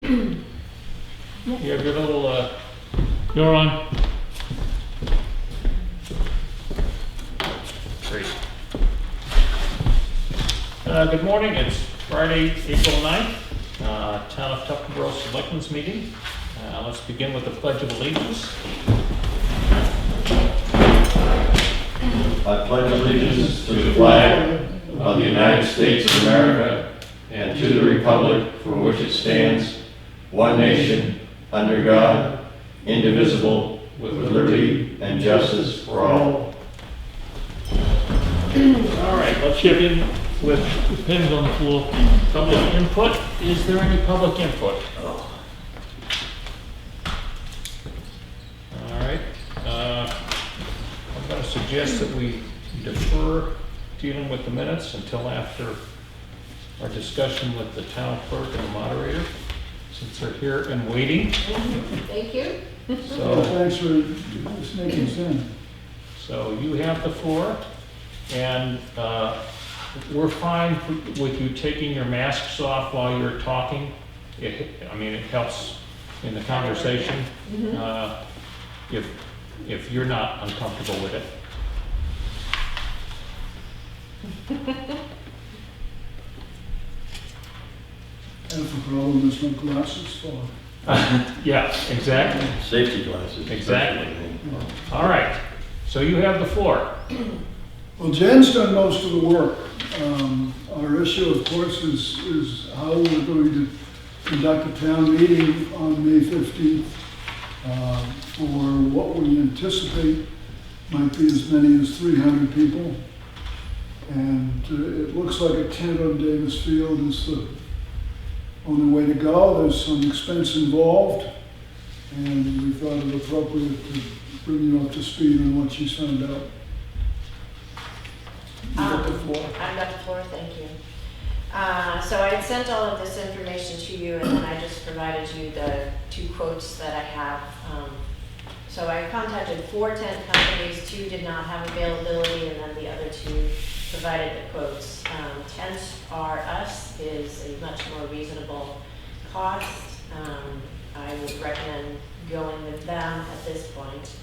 You have your little, you're on. Great. Good morning, it's Friday, April 9th, Town of Tuckahoe Selectmen's meeting. Let's begin with the Pledge of Allegiance. I pledge allegiance to the flag of the United States of America and to the republic for which it stands, one nation, under God, indivisible, with liberty and justice for all. All right, let's get in with the pins on the floor. Public input. Is there any public input? All right. I'm going to suggest that we defer dealing with the minutes until after our discussion with the town clerk and the moderator, since they're here and waiting. Thank you. So, Thanks for sneaking us in. so you have the floor, and we're fine with you taking your masks off while you're talking. I mean, it helps in the conversation. If you're not uncomfortable with it. That's the problem, there's no glasses for. Yeah, exactly. Safety glasses. Exactly. All right, so you have the floor. Well, Jen's done most of the work. Our issue, of course, is how we're going to conduct a town meeting on May 15th for what we anticipate might be as many as 300 people. And it looks like a tent on Davis Field is the only way to go. There's some expense involved, and we thought it appropriate to bring you up to speed on what she's found out. You got the floor. I've got the floor, thank you. So I had sent all of this information to you, and then I just provided you the 2 quotes that I have. So I contacted 4 tent companies, 2 did not have availability, and then the other 2 provided the quotes. Tents R Us is a much more reasonable cost. I would recommend going with them at this point.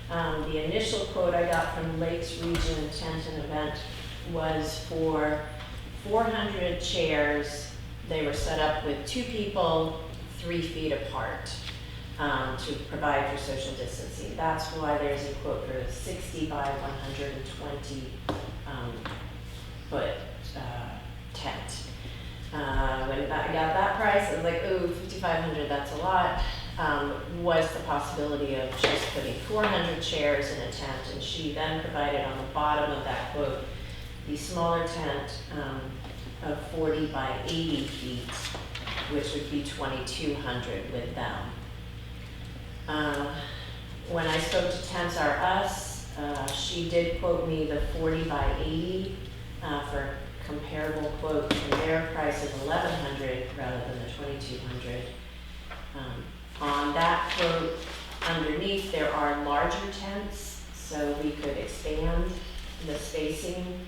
The initial quote I got from Lakes Region Tent and Event was for 400 chairs. They were set up with 2 people, 3 feet apart to provide for social distancing. That's why there's a quote for a 60 by 120 foot tent. When I got that price, I was like, ooh, 5,500, that's a lot. Was the possibility of just putting 400 chairs in a tent, and she then provided on the bottom of that quote the smaller tent of 40 by 80 feet, which would be 2,200 with them. When I spoke to Tents R Us, she did quote me the 40 by 80 for comparable quotes, and their price is 1,100 rather than the 2,200. On that quote, underneath there are larger tents, so we could expand the spacing.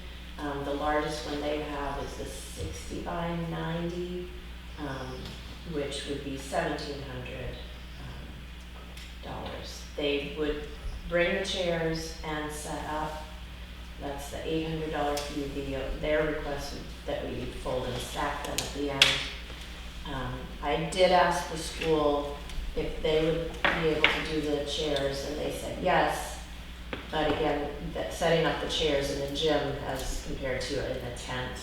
The largest one they have is the 60 by 90, which would be $1,700. They would bring the chairs and set up. That's the $800 fee. Their request that we fold and stack them at the end. I did ask the school if they would be able to do the chairs, and they said yes. But again, setting up the chairs in the gym as compared to in a tent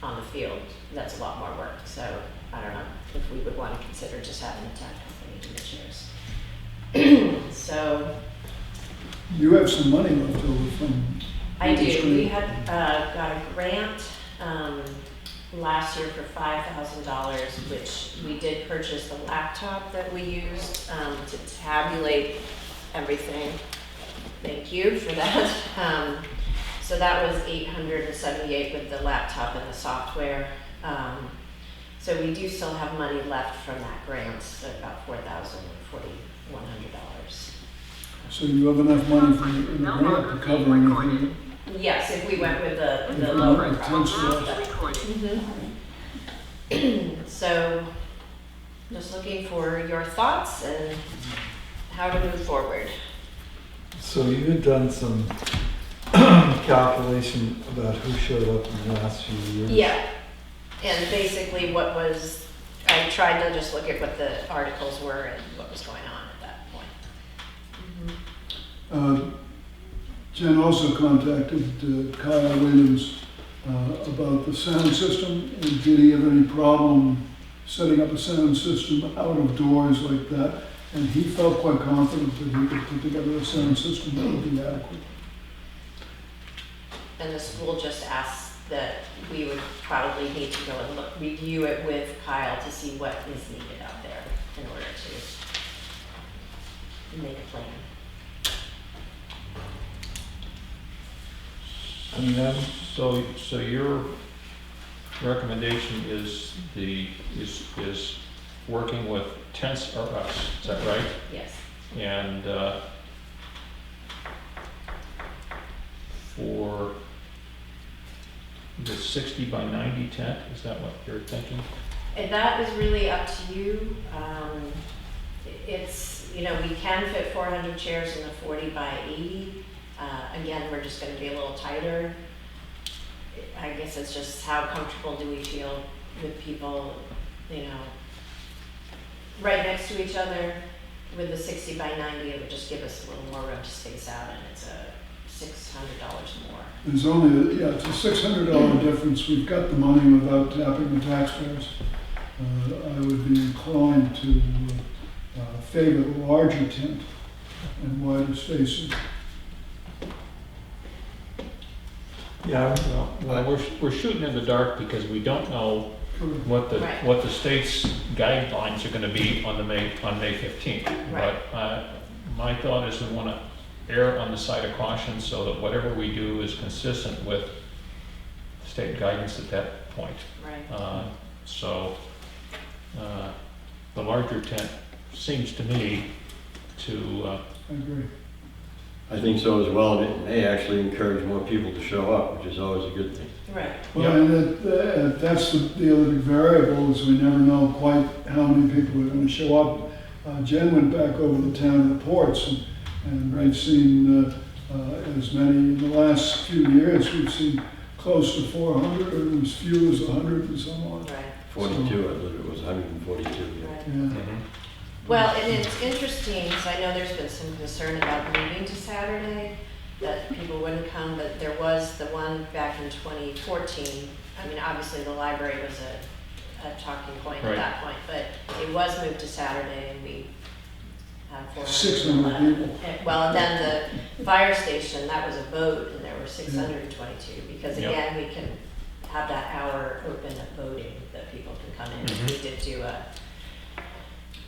on the field, that's a lot more work. So I don't know if we would want to consider just having a tent company do the chairs. So You have some money left over from. I do. We had got a grant last year for $5,000, which we did purchase the laptop that we used to tabulate everything. Thank you for that. So that was $878 with the laptop and the software. So we do still have money left from that grant, so about $4,100. So you have enough money from the grant to cover anything? Yes, if we went with the If lower we cost. potentially- So just looking for your thoughts and how to move forward. So you had done some calculation about who showed up in the last few years? Yeah, and basically what was, I tried to just look at what the articles were and what was going on at that point. Jen also contacted Kyle Williams about the sound system, and did he have any problem setting up a sound system out of doors like that? And he felt quite confident that he could put together a sound system that would be adequate. And the school just asked that we would probably need to go and review it with Kyle to see what is needed out there in order to make a plan. And then, So your recommendation is is working with Tents or Us, is that right? Yes. And for the 60 by 90 tent, is that what you're thinking? And that is really up to you. It's, you know, we can fit 400 chairs in a 40 by 80. Again, we're just gonna be a little tighter. I guess it's just how comfortable do we feel with people, you know, right next to each other. With the 60 by 90, it would just give us a little more room to space out, and it's a $600 more. There's only, it's a $600 difference. We've got the money without tapping the taxpayers. I would be inclined to favor the larger tent and wider spacing. yeah, Well, we're shooting in the dark because we don't know what the Right. what the state's guidelines are going to be on May 15th. Right. But my thought is we want to err on the side of caution so that whatever we do is consistent with state guidance at that point. Right. So the larger tent seems to me to I agree. I think so as well, and it may actually encourage more people to show up, which is always a good thing. Right. Well, and that's the other big variable, is we never know quite how many people are going to show up. Jen went back over the town reports, and we've seen as many in the last few years. We've seen close to 400, or as few as 100 and so on. Right. 42, I believe it was 142. Right. Yeah. Well, and it's interesting, because I know there's been some concern about moving to Saturday, that people wouldn't come, but there was the one back in 2014. I mean, obviously, the library was a talking point Right. at that point, but it was moved to Saturday, and we had 600 people. Well, and then the fire station, that was a vote, and there were 622, because Yep. again, we can have that hour open at voting, that people can come in. Mhm. We did do a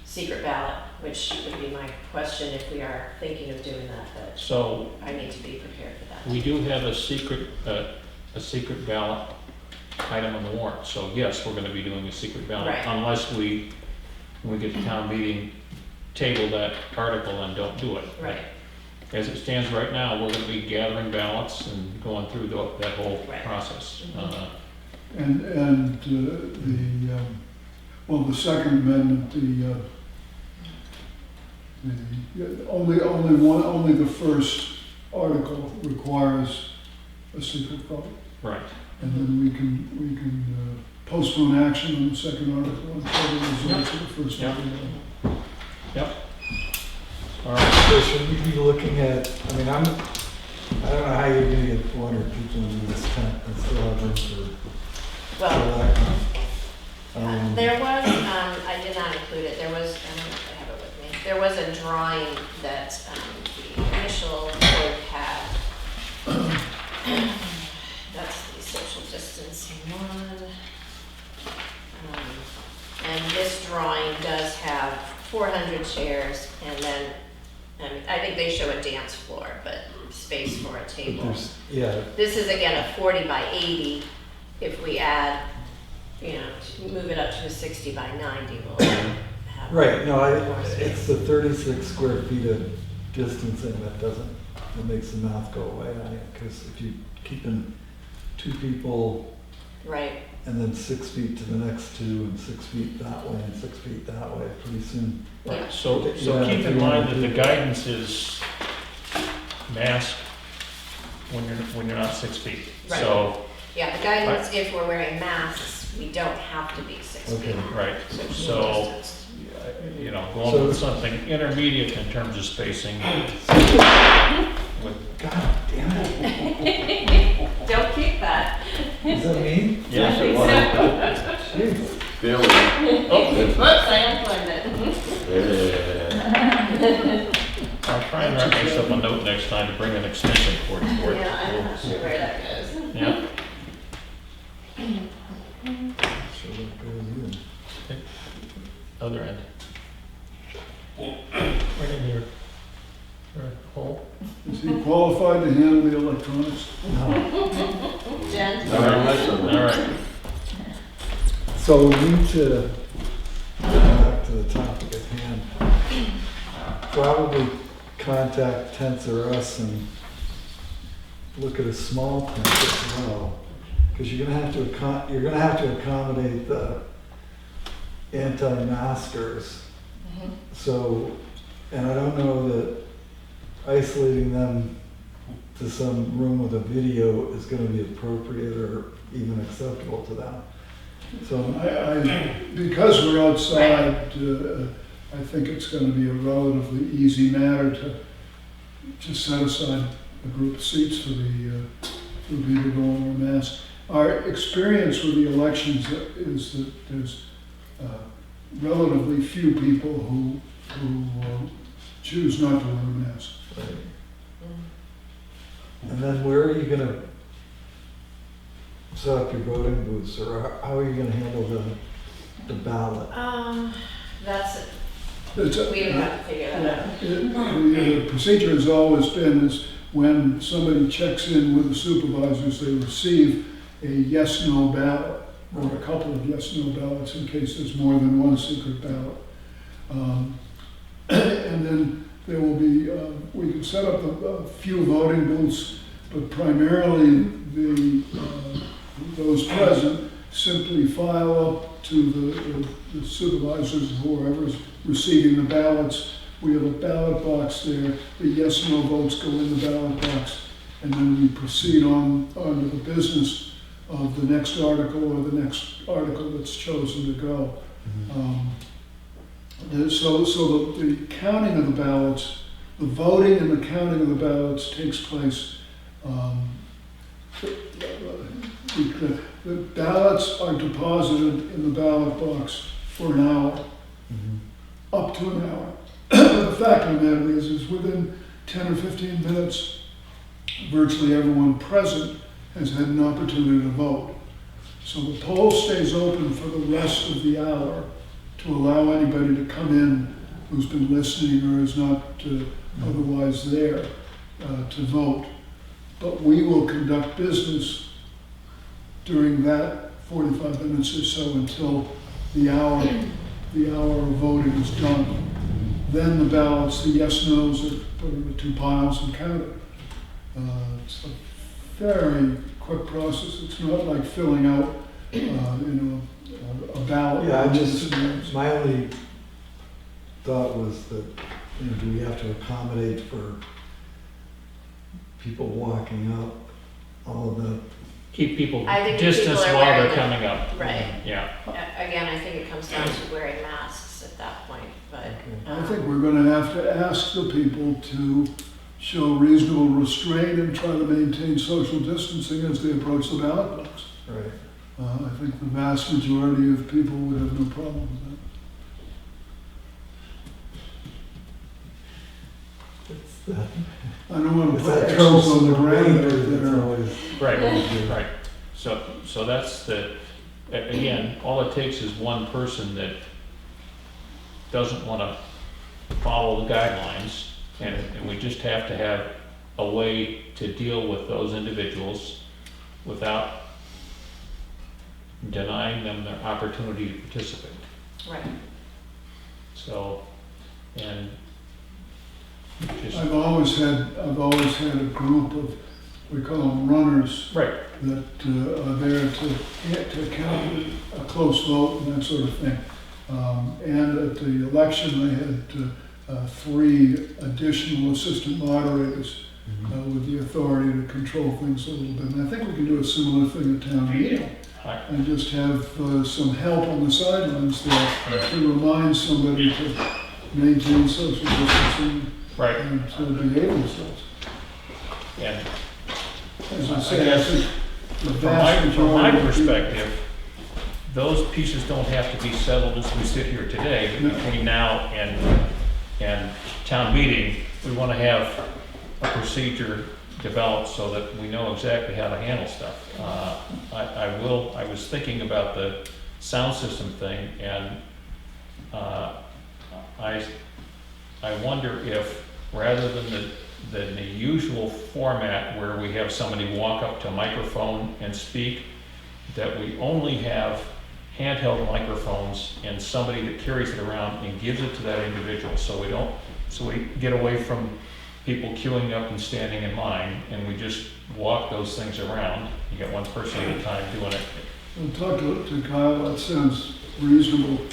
secret ballot, which would be my question if we are thinking of doing that, but so I need to be prepared for that. we do have a secret ballot item on the warrant. So yes, we're going to be doing a secret ballot Right. unless when we get to town meeting, table that article and don't do it. Right, As it stands right now, we're going to be gathering ballots and going through that whole Right. process. Mhm. And the second amendment, only the first article requires a secret vote. Right. And then we can postpone action on the second article until the results of the first Yep. article. Yep. All right. so should we be looking at, I mean, I don't know how you're gonna get 400 people in this tent and still have room for well, that. there was, I did not include it, there was, I don't know if I have it with me, there was a drawing that the initial board had. That's the social distancing one. And this drawing does have 400 chairs, and then, I think they show a dance floor, but space for a But table. there's, yeah, This is again a 40 by 80. If we add, to move it up to a 60 by 90, we'll have. right, no, more it's space. the 36 square feet of distancing that makes the math go away on it, because if you're keeping two people Right, and then 6 feet to the next two, and 6 feet that way, and 6 feet that way, pretty soon. Yeah. So Yeah, keep in if you mind wanna that the do that. guidance is mask when you're not 6 feet. Right. So, Yeah, the guidance, if we're wearing masks, we don't have to be 6 Okay. feet. right, Social so, distance. you know, going So- with something intermediate in terms of spacing. with- God damn it. Don't kick that. Is that me? Yes, it was. Jeez. Feel it. Oh, Whoops, I unplugged it. Yeah. I'll try and write myself a note next time to bring an extension cord for it. Yeah, I'm not sure where that goes. Yeah, So that goes in. other end. Right in here. Right, hole. Is he qualified to handle the electronics? No. Jen? All right, All right. So we need to get back to the topic at hand. Probably contact Tents or Us and look at a small tent as well. Because you're gonna have to accommodate the anti-maskers. So, and I don't know that isolating them to some room with a video is gonna be appropriate or even acceptable to them. So, Because we're outside, I think it's gonna be a relatively easy matter to set aside a group of seats for the people going wear masks. Our experience with the elections is that there's relatively few people who choose not to wear a mask. and then where are you gonna set up your voting booths, or how are you gonna handle the ballot? That's, It's a- we would have to figure that out. The procedure has always been is when somebody checks in with the supervisors, they receive a yes/no ballot, or a couple of yes/no ballots in case there's more than one secret ballot. And then there will be, we can set up a few voting booths, but primarily those present simply file up to the supervisors, whoever's receiving the ballots. We have a ballot box there, the yes/no votes go in the ballot box, and then we proceed on to the business of the next article or the next article that's chosen to go. So the counting of the ballots, the voting and the counting of the ballots takes place. The ballots are deposited in the ballot box for an hour, up to an hour. The fact of the matter is within 10 or 15 minutes, virtually everyone present has had an opportunity to vote. So the poll stays open for the rest of the hour to allow anybody to come in who's been listening or is not otherwise there to vote. But we will conduct business during that 45 minutes or so until the hour of voting is done. Then the ballots, the yes/nos, are put into 2 piles and counted. It's a very quick process. It's not like filling out, a ballot. Yeah, my only thought was that, do we have to accommodate for people walking up, all of that? Keep people I think distance people are while they're wearing coming up. Right. Yeah. Again, I think it comes down to wearing masks at that point, but. I think we're gonna have to ask the people to show reasonable restraint and try to maintain social distancing as they approach the ballot box. Right. I think the vast majority of people would have no problem with that. It's that, I don't want to it's put that X's trouble on the ground that's out there. always. Right. So that's again, all it takes is one person that doesn't want to follow the guidelines, and we just have to have a way to deal with those individuals without denying them their opportunity to participate. Right. So, and just, I've always had a group we call them runners, Right, that are there to count a close vote and that sort of thing. And at the election, I had 3 additional assistant moderators with the authority to control things a little bit. And I think we can do a similar thing at town meeting and just have some help on the sidelines there to remind somebody to maintain social distancing right. and to behave themselves. And As I I say, I guess think the from vast my majority of people- perspective, those pieces don't have to be settled as we sit here today, but between now and town meeting, we want to have a procedure developed so that we know exactly how to handle stuff. I was thinking about the sound system thing, and I wonder if, rather than the usual format where we have somebody walk up to a microphone and speak, that we only have handheld microphones and somebody that carries it around and gives it to that individual, so we get away from people queuing up and standing in line, and we just walk those things around. You got one person at a time doing it. We'll talk to Kyle, that sounds reasonable.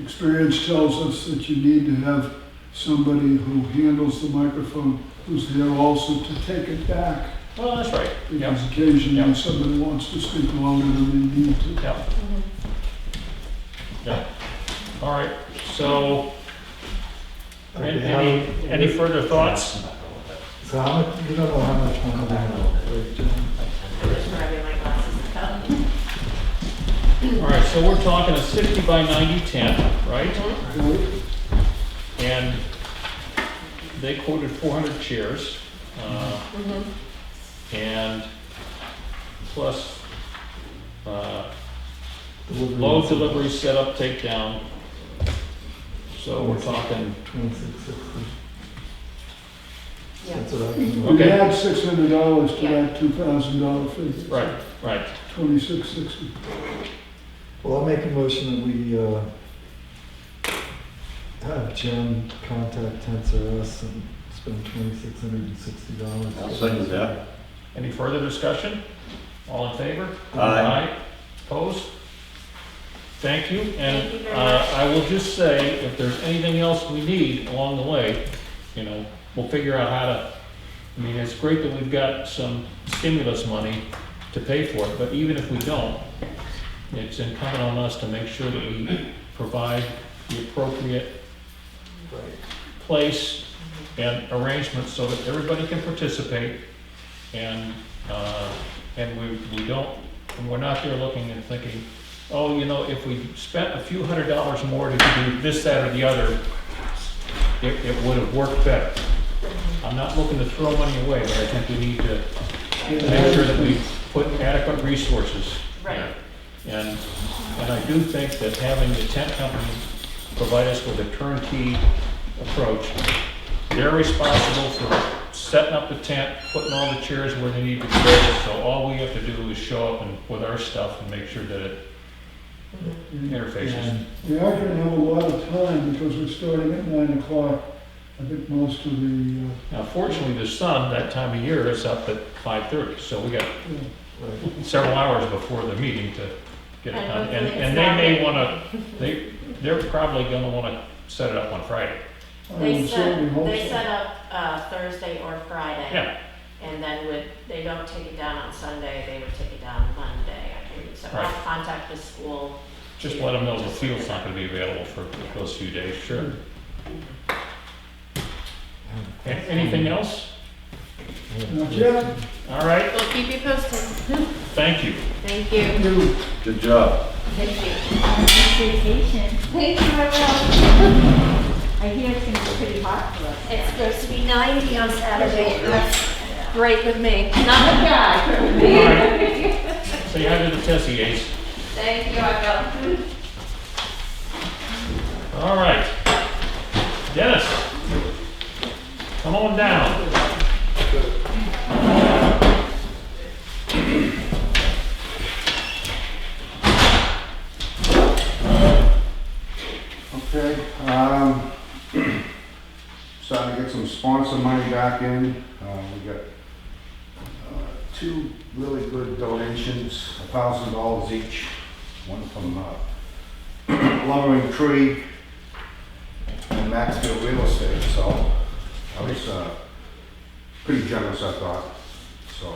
Experience tells us that you need to have somebody who handles the microphone who's there also to take it back. Well, that's right. Yeah. Because occasionally Yeah. somebody wants to speak longer than they need to. Yeah. Yeah. All right, so, any further thoughts? So how much, you don't know how much money they have, right, Jen? Just grabbing my glasses and stuff. All right, so we're talking a 60 by 90 tent, right? And they quoted 400 chairs, and plus, load delivery, setup, takedown. So we're talking, 2660. Yeah. That's what I can. We Okay. add $600 to Yeah. that $2,000 figure. right. 2660. Well, I'll make a motion that we have Jen contact Tents R Us and spend $2,660. I'll second that. Any further discussion? All in favor? Aye. Opposed? Thank you, and Thank you very much. I will just say, if there's anything else we need along the way, we'll figure out how to, it's great that we've got some stimulus money to pay for it, but even if we don't, it's incumbent on us to make sure that we provide the appropriate place and arrangements so that everybody can participate, and we don't, and we're not there looking and thinking, oh, if we spent a few $100s more to do this, that, or the other, it would have worked better. I'm not looking to throw money away, but I think we need to make sure that we put adequate resources there. And I do think that having the tent company provide us with a turnkey approach, they're responsible for setting up the tent, putting all the chairs where they need to go, so all we have to do is show up with our stuff and make sure that it interfaces. We are going to have a lot of time because we're starting at 9 o'clock. I think most of the, Now, fortunately, the sun, that time of year, is up at 5:30, so we got several hours before the meeting to get it And done. hopefully And it's they not may raining. wanna, they're probably gonna wanna set it up on Friday. I They would certainly hope they so. set up Thursday or Friday. Yeah, And then they don't take it down on Sunday, they would take it down Monday, I believe. So I'll Right. contact the school. just let them know the field's not gonna be available for those few days, sure. Anything else? Not yet. All right, We'll keep you posted. thank you. Thank you. You. Good job. Thank you. Vacation. Thank you, I will. I hear it's gonna be pretty hot for us. It's supposed to be 90 on Saturday. That's great with me. Not Not a guy. All right, say hi to the Tessie Ace. Thank you, I will. All right. Dennis, come on down. Okay, starting to get some sponsor money back in. We got two really good donations, $1,000 each, one from Lumbering Tree and Maxfield Real Estate, so I was pretty generous, I thought. So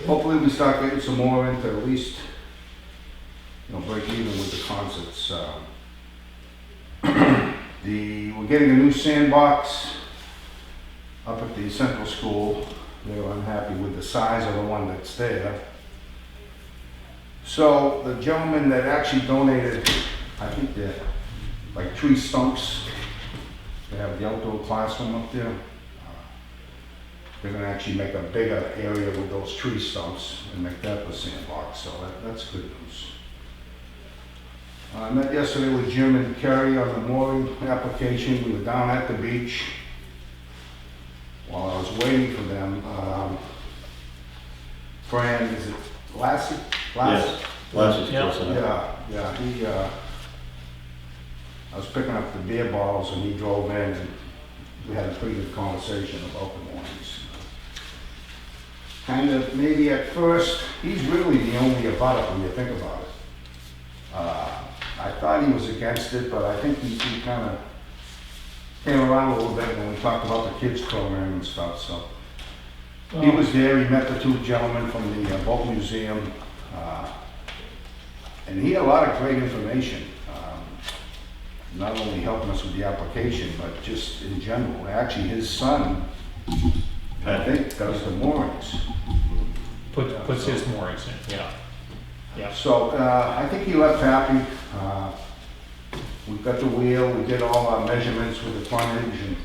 hopefully we start getting some more into at least, break even with the concerts. We're getting a new sandbox up at the central school. They were unhappy with the size of the one that's there. So the gentleman that actually donated, I think they're like tree stumps. They have the outdoor classroom up there. They're gonna actually make a bigger area with those tree stumps and make that the sandbox, so that's good news. I met yesterday with Jim and Kerry on the mooring application. We were down at the beach. While I was waiting for them, Fran, is it Lassie? Yes, Lasse's Yeah. close enough. Yeah, I was picking up the beer bottles and he drove in and we had a pretty good conversation about the mornings. Kind of, maybe at first, he's really the only abutter when you think about it. I thought he was against it, but I think he kind of came around a little bit when we talked about the kids program and stuff, so. He was there, he met the two gentlemen from the boat museum, and he had a lot of great information. Not only helping us with the application, but just in general. Actually, his son, I think, does the moorings. Puts his moorings in, yeah. Yeah. So I think he left happy. We've got the wheel, we did all our measurements with the frontage and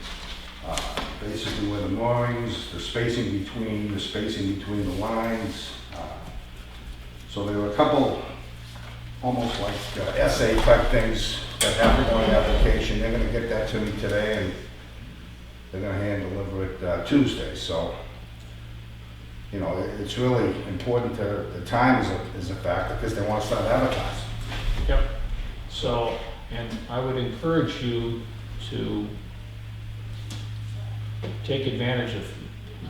basically where the moorings, the spacing between the lines. So there were a couple almost like essay type things that have to go in the application. They're gonna get that to me today and they're gonna hand deliver it Tuesday. So, it's really important the time is a factor because they want to start advertising. Yep. So, and I would encourage you to take advantage of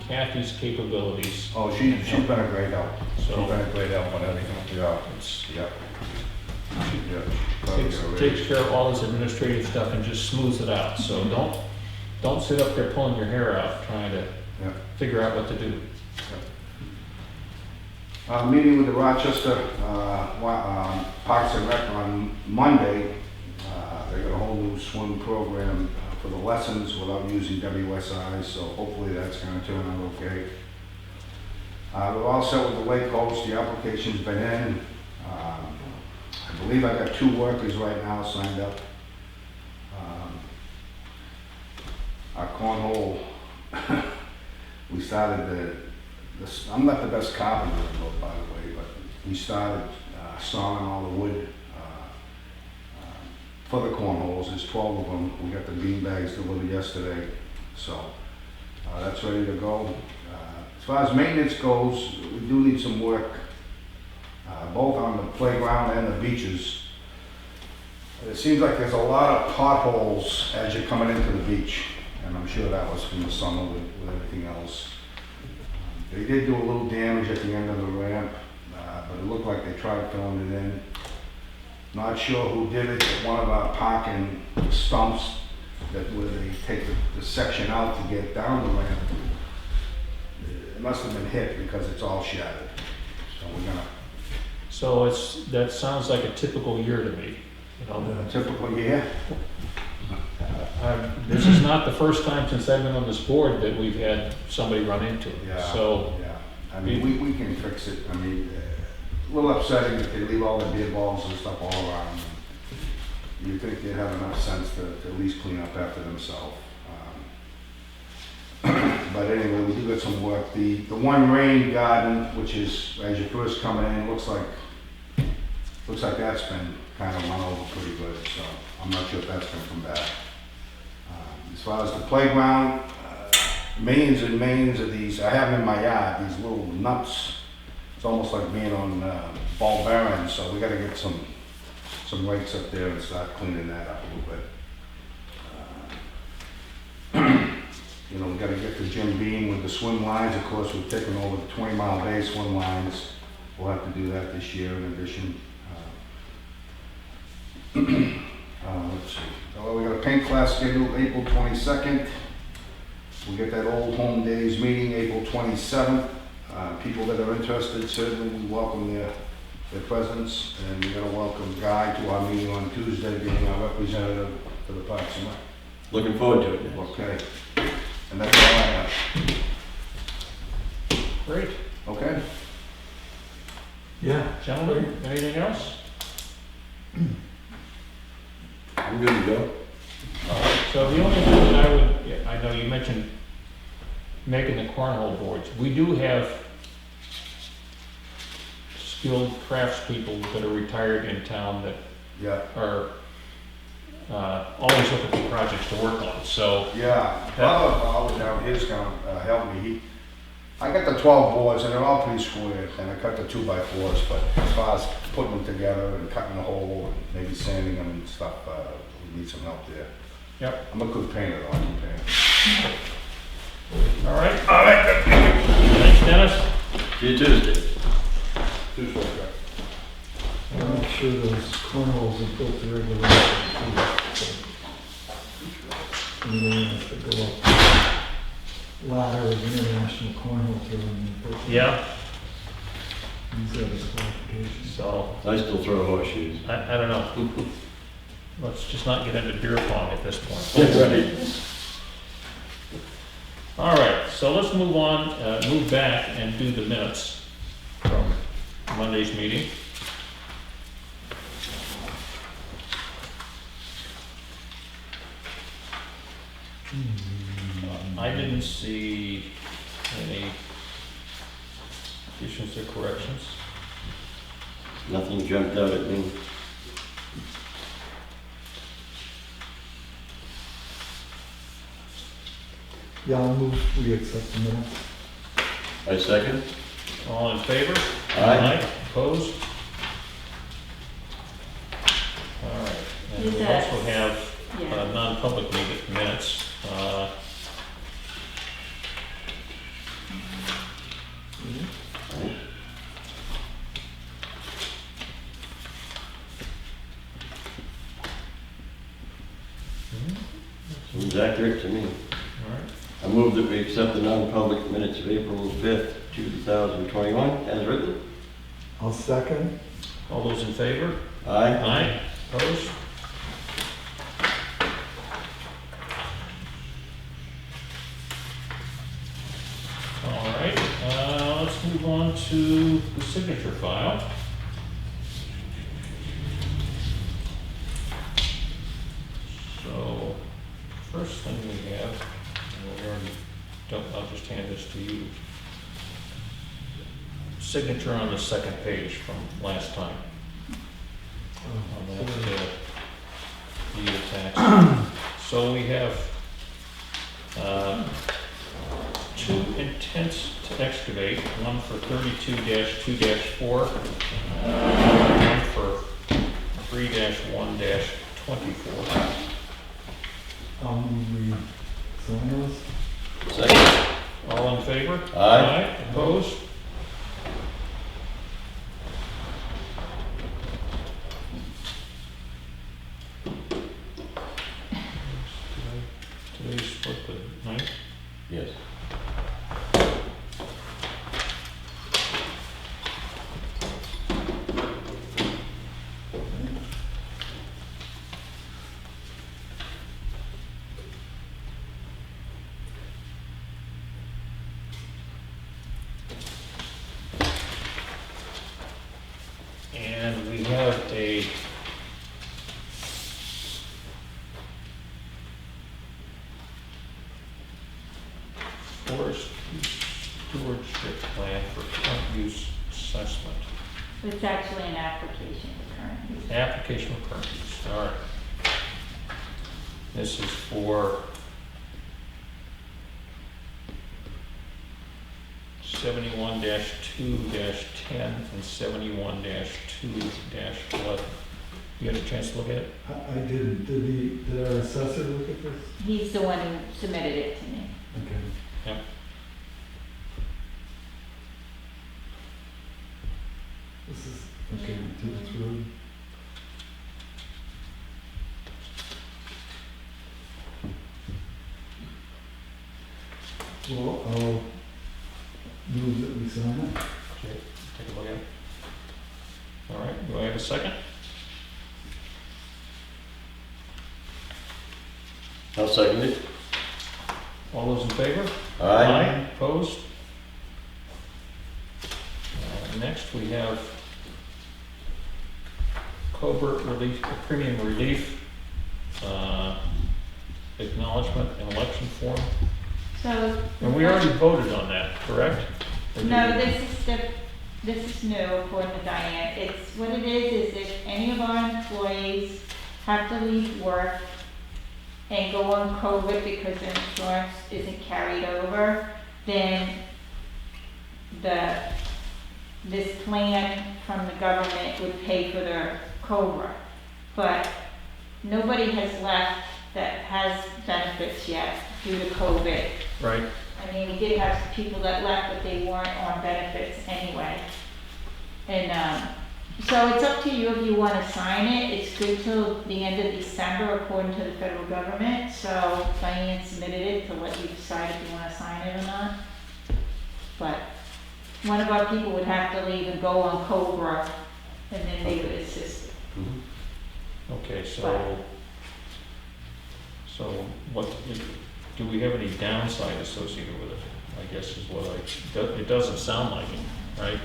Kathy's capabilities. Oh, she's been a great help. She's So- been a great help on everything. Yeah, It's, yeah. Yeah. takes care of all this administrative stuff and just smooths it out. So don't sit up there pulling your hair out trying to Yeah. figure out what to do. Meeting with the Rochester Parks and Rec on Monday. They got a whole new swim program for the lessons without using WSI, so hopefully that's gonna turn out okay. We're all set with the Lake Coast, the application's been in. I believe I got 2 workers right now signed up. Our cornhole, we started I'm not the best carpenter in the world, by the way, but we started sawing all the wood for the cornholes. There's 12 of them. We got the bean bags delivered yesterday, so that's ready to go. As far as maintenance goes, we do need some work, both on the playground and the beaches. It seems like there's a lot of potholes as you're coming into the beach, and I'm sure that was from the summer with everything else. They did do a little damage at the end of the ramp, but it looked like they tried filling it in. Not sure who did it, but one of our parking stumps where they take the section out to get down the ramp, it must have been hit because it's all shattered. So we're gonna. So that sounds like a typical year to me. Typical year. This is not the first time since I've been on this board that we've had somebody run into it. Yeah. So, Yeah. I mean, we can fix it. I mean, a little upsetting that they leave all the beer balls and stuff all around. You'd think they'd have enough sense to at least clean up after themselves. But anyway, we do get some work. The one rain garden, which is as you're first coming in, looks like that's been kind of run over pretty good. So I'm not sure if that's going to come back. As far as the playground, millions and millions of these. I have them in my yard. These little nuts. It's almost like being on ball bearings. So we got to get some rakes up there and start cleaning that up a little bit. You know, we gotta get the Jim Beam with the swim lines. Of course, we've taken over the 20-mile bay swim lines. We'll have to do that this year in addition. Let's see. Oh, we got a paint class scheduled April 22nd. We get that Old Home Days meeting April 27th. People that are interested, certainly we welcome their presence. And we're gonna welcome Guy to our meeting on Tuesday, being our representative to the Parks and Rec. Looking forward to it. Okay. And that's all I have. Great. Okay? Yeah. Gentlemen, anything else? I'm good to go. All right, so the only thing that I know you mentioned making the cornhole boards. We do have skilled craftspeople that are retired in town that Yeah. are always looking for projects to work on, so. Yeah. Bob down his gonna help me. I got the 12 boards and they're all pretty square, and I cut the 2x4s, but as far as putting them together and cutting the hole and maybe sanding them and stuff, we need some help there. Yep. I'm a good painter, though. I can paint. All right. Thanks, Dennis. See you Tuesday. Tuesday, okay. I'll make sure those cornholes are built to regulation. And then have to go up ladder of international cornhole throwing. Yeah, These are the qualifications. so, I still throw horseshoes. I don't know. Let's just not get into beer pong at this point. Right. All right, so let's move on, move back and do the minutes from Monday's meeting. I didn't see any additions or corrections. Nothing jumped out at me. Yeah, I'll move, we accept the minutes. I second. All in favor? Aye. Opposed? All right, and Is we that- also have Yeah. non-public minutes. Seems accurate to me. All right, I move that we accept the non-public minutes of April 5th, 2021 as written. I'll second. all those in favor? Aye. Aye. Opposed? All right, let's move on to the signature file. So, first thing we have, and we already don't, I'll just hand this to you. Signature on the second page from last time. On that, deed of tax. So we have, two intents to excavate, one for 32-2-4, one for 3-1-24. We sign those? Second. All in favor? Aye. Opposed? Today's what, the 9th? Yes. And we have a forest stewardship plan for current use assessment. It's actually an application for current use. Application for current use, all right. This is for 71-2-10 and 71-2-11. You had a chance to look at it? I didn't. Did our assessor look at this? He's the one who submitted it to me. Well, I'll move that we sign it. Okay, take a look at it. All right, do I have a second? I'll second it. All those in favor? Aye. Opposed? Next, we have Cobra relief, premium relief, acknowledgement and election form. So. And we already voted on that, correct? Or did No, we? this is new according to Diane. It's, what it is if any of our employees have to leave work and go on COVID because their insurance isn't carried over, then this plan from the government would pay for their COBRA. But nobody has left that has benefits yet due to COVID. Right, I mean, we did have some people that left, but they weren't on benefits anyway. And, so it's up to you if you wanna sign it. It's good till the end of December according to the federal government. So Diane submitted it to let you decide if you wanna sign it or not. But one of our people would have to leave and go on COBRA, and then they would assist. okay, so what, do we have any downside associated with it? I guess is what it doesn't sound like it, right?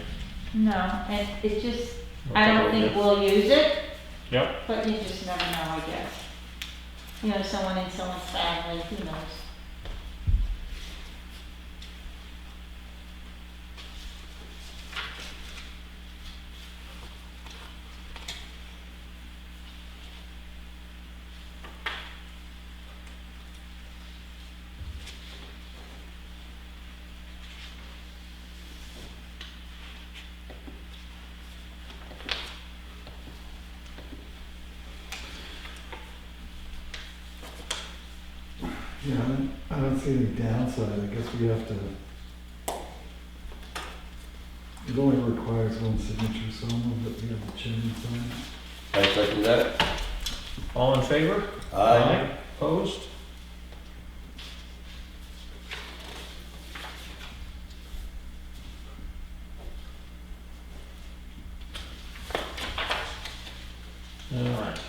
No, and it's just, I don't think we'll use it, Yep, but you just never know, I guess. You know, someone in someone's family, who knows? Yeah, I don't see any downside. I guess we have to, it only requires one signature, so I'll move that we have the chairman sign it. I second that. all in favor? Aye. Opposed? All right,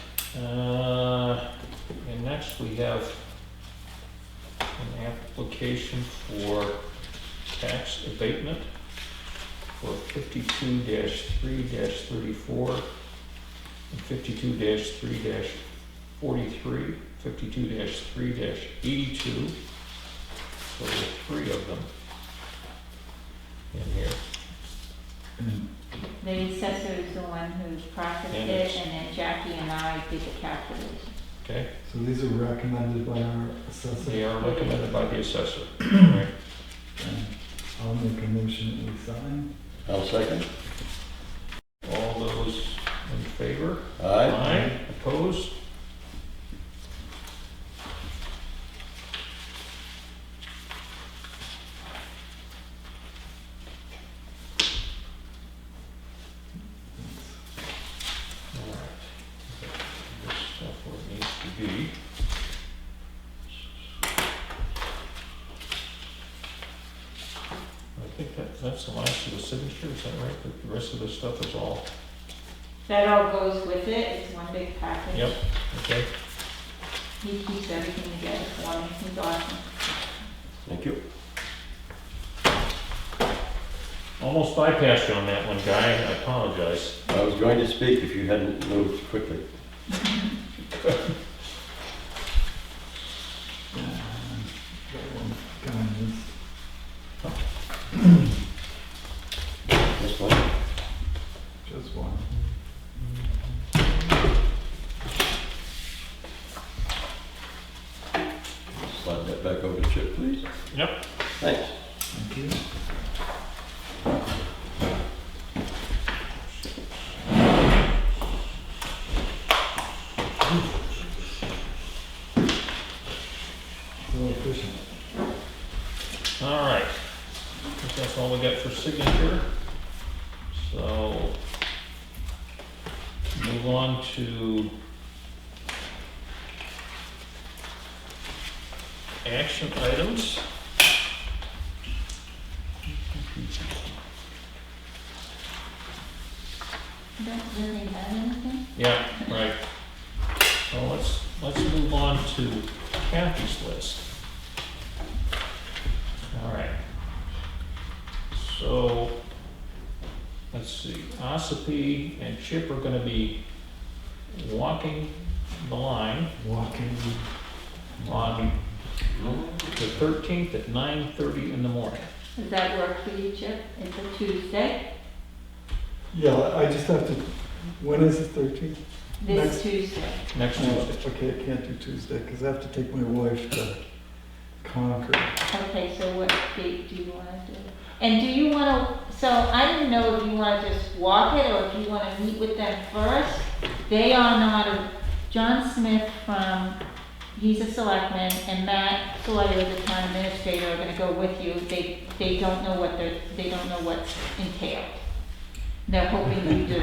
and next we have an application for tax abatement for 52-3-34 and 52-3-43, 52-3-82. So there are three of them in here. And The assessor is the one who processed And it, it's- and then Jackie and I did the calculation. Okay, so these are recommended by our assessor. they are recommended by the assessor. Right. And I'll make a motion that we sign. I'll second. All those in favor? Aye. Opposed? All right. This stuff where it needs to be. I think that's the last of the signature, is that right? The rest of this stuff is all, That all goes with it, it's one big package. yep, okay. He keeps everything together for me, he's awesome. Thank you. Almost bypassed you on that one, Guy, I apologize. I was going to speak if you hadn't moved quickly. This one? Just one. Slide that back over to Chip, please. Yep. Thanks. Thank you. So efficient. All right, I think that's all we got for signature. So, move on to action items. Does he have anything? Yeah, right. So let's move on to Kathy's list. All right. So, let's see, Ossipee and Chip are gonna be walking the line Walking, on the 13th at 9:30 in the morning. Does that work for you, Chip? It's a Tuesday, yeah, I just have to, when is the 13th? this Next- Tuesday. Next Tuesday. Okay, I can't do Tuesday, because I have to take my wife to Concord. Okay, so what date do you want to do? And do you want to, so I didn't know if you want to just walk it or if you want to meet with them first. They are not, John Smith from, he's a selectman, and Matt Sawyer, the town administrator, are going to go with you. They don't know what they don't know what's entailed. They're hoping you do.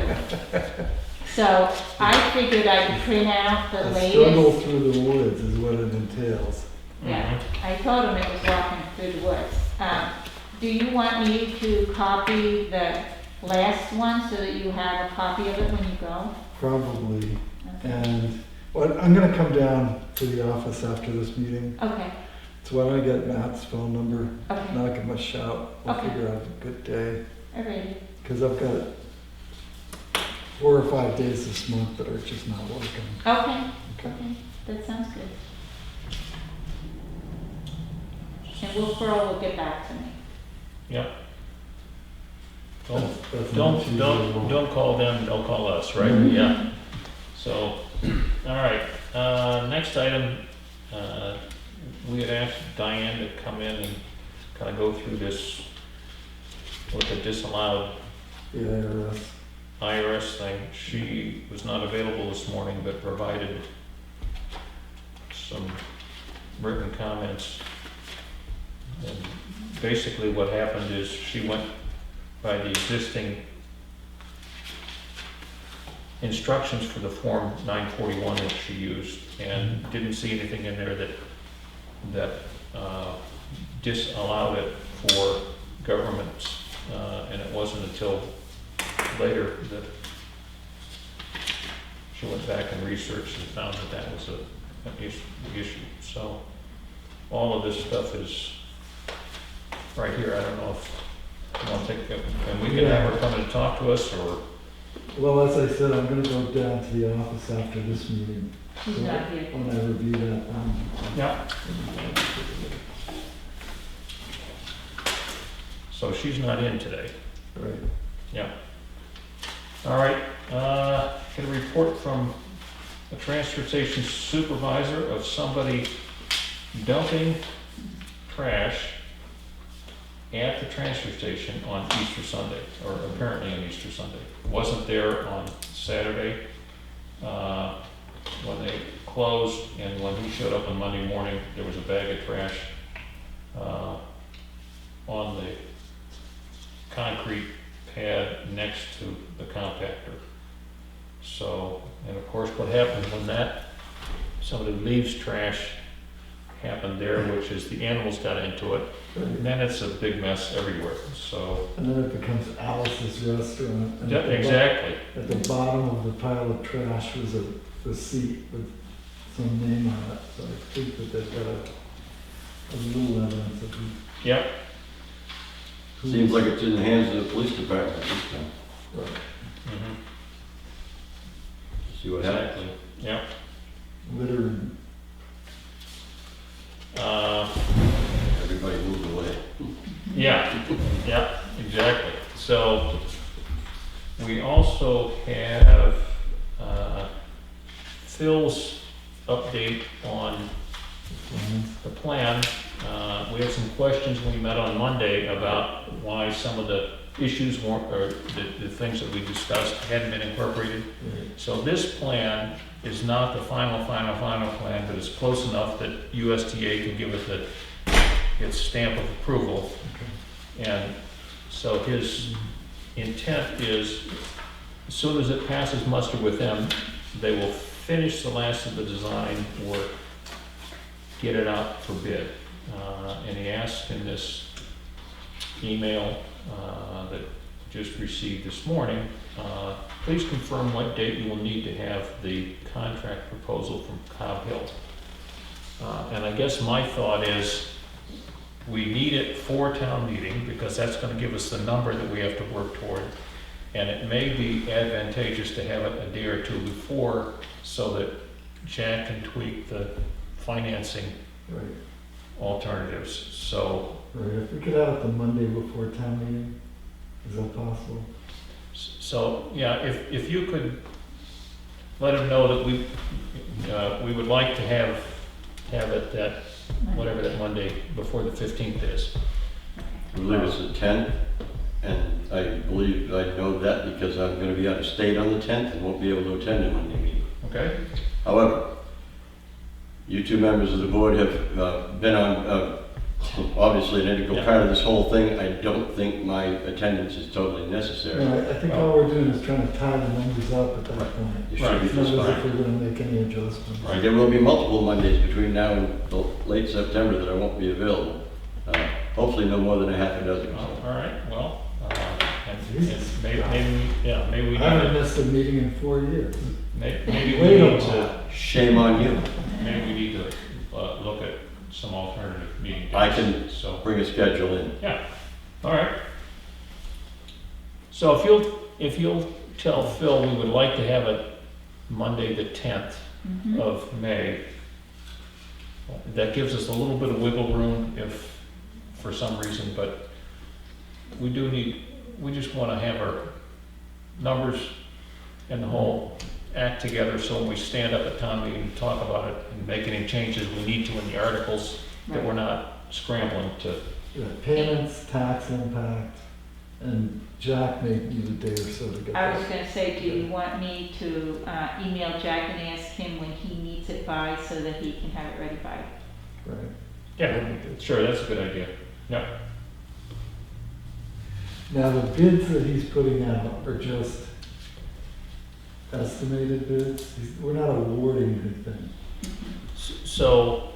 So I figured I'd print out the A latest. struggle through the woods is what it entails. Yeah, I told him it was walking through the woods. Do you want me to copy the last one so that you have a copy of it when you go? Probably. Okay. And, well, I'm gonna come down to the office after this meeting. Okay, So why don't I get Matt's phone number? okay, And I'll give him a shout. We'll Okay. figure out a good day. alrighty. Because I've got 4 or 5 days this month that are just not working. Okay, Okay. okay, that sounds good. And Will Pearl will get back to me. Yep. That's not too long. Don't call them, they'll call us, right? Mhm. Yeah. So, all right, next item, we had asked Diane to come in and kind of go through this, with the disallowed The IRS. IRS thing. She was not available this morning, but provided some written comments. And basically what happened is she went by the existing instructions for the Form 941 that she used and didn't see anything in there that disallowed it for governments. And it wasn't until later that she went back and researched and found that that was an issue. So all of this stuff is right here. I don't know if you want to take, and we can have her come and talk to us, or, Well, as I said, I'm gonna go down to the office after this meeting. She's So not here. When I review that, yeah. So she's not in today. right. Yeah. All right, get a report from a transfer station supervisor of somebody dumping trash at the transfer station on Easter Sunday, or apparently on Easter Sunday. Wasn't there on Saturday, when they closed, and when he showed up on Monday morning, there was a bag of trash, on the concrete pad next to the compactor. So, and of course, what happens when somebody leaves trash happened there, which is the animals got into it, and then it's a big mess everywhere, so. And then it becomes Alice's restaurant. And Yeah, at the exactly, At the bottom of the pile of trash was a receipt with some name on it, so I think that they've got a little evidence of yep, who. Seems like it's in the hands of the police department this time. Right. mhm, See what happens. exactly, yep. Littering. Everybody moves away. Yeah, yeah, exactly. So we also have Phil's update on the plan. We had some questions when we met on Monday about why some of the issues weren't, or the things that we discussed hadn't been incorporated. So this plan is not the final plan, but it's close enough that USDA can give it its stamp of approval. And so his intent is, as soon as it passes muster with them, they will finish the last of the design work, get it out for bid. And he asked in this email that just received this morning, please confirm what date you will need to have the contract proposal from Cobb Hill. And I guess my thought is, we need it for town meeting, because that's gonna give us the number that we have to work toward. And it may be advantageous to have it a day or two before, so that Jack can tweak the financing Right, alternatives. So, right. If we could have it the Monday before town meeting, is that possible? yeah, if you could let him know that we would like to have it that, whatever that Monday before the 15th is. I believe it's the 10th, and I believe I know that because I'm going to be out of state on the 10th and won't be able to attend the Monday meeting. Okay? However, you two members of the board have been on, obviously an integral Yeah. part of this whole thing. I don't think my attendance is totally necessary. No, I think all we're doing is trying to tie the numbers up at that point. It should be It's not just as if fine. we're gonna make any adjustments. Right. There will be multiple Mondays between now and the late September that I won't be available. Hopefully no more than a half a dozen. All right, well, and Jesus. maybe, maybe we need I haven't to, missed a meeting in 4 years. maybe we Wait a need to, while. Shame on you. maybe we need to look at some alternative meeting dates. I can So, bring a schedule in. yeah, all right. So if you'll tell Phil we would like to have it Monday, the 10th of May, that gives us a little bit of wiggle room if, for some reason, but we just want to have our numbers and the whole act together, so when we stand up at town meeting and talk about it and make any changes we need to in the articles, that we're not scrambling to. Yeah, payments, tax impact, and Jack may need a day or so to get I was that. gonna say, do you want me to email Jack and ask him when he needs it by, so that he can have it ready by? Right. Yeah, sure, that's a good idea. Yeah, Now, the bids that he's putting out are just estimated bids. We're not awarding anything. so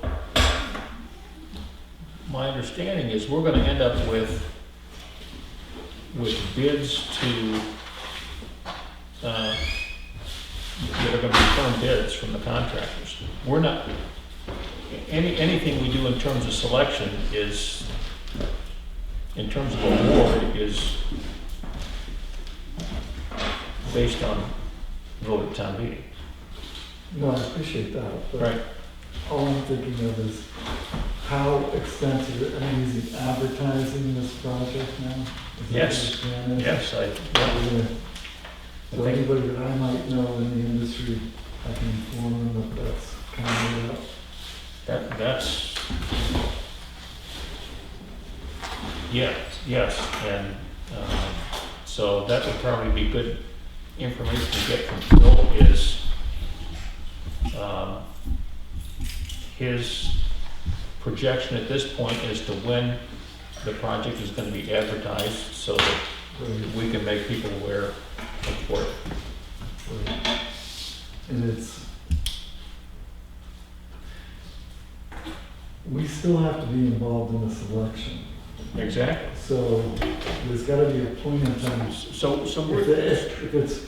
my understanding is we're gonna end up with bids to, that are gonna be firm bids from the contractors. We're not, anything we do in terms of selection is, in terms of award, is based on vote at town meeting. No, I appreciate that, but Right. all I'm thinking of is how extensive, I mean, is he advertising this project now? Is that Yes. what the plan is? Yes, We're gonna- So think- anybody that I might know in the industry, I can inform them that that's kind of that's, yes, and, so that would probably be good information to get from Phil is, his projection at this point as to when the project is gonna be advertised, so that we can make people aware of it. Right. And it's, we still have to be involved in the selection. Exactly. So there's gotta be a point in time. So If it's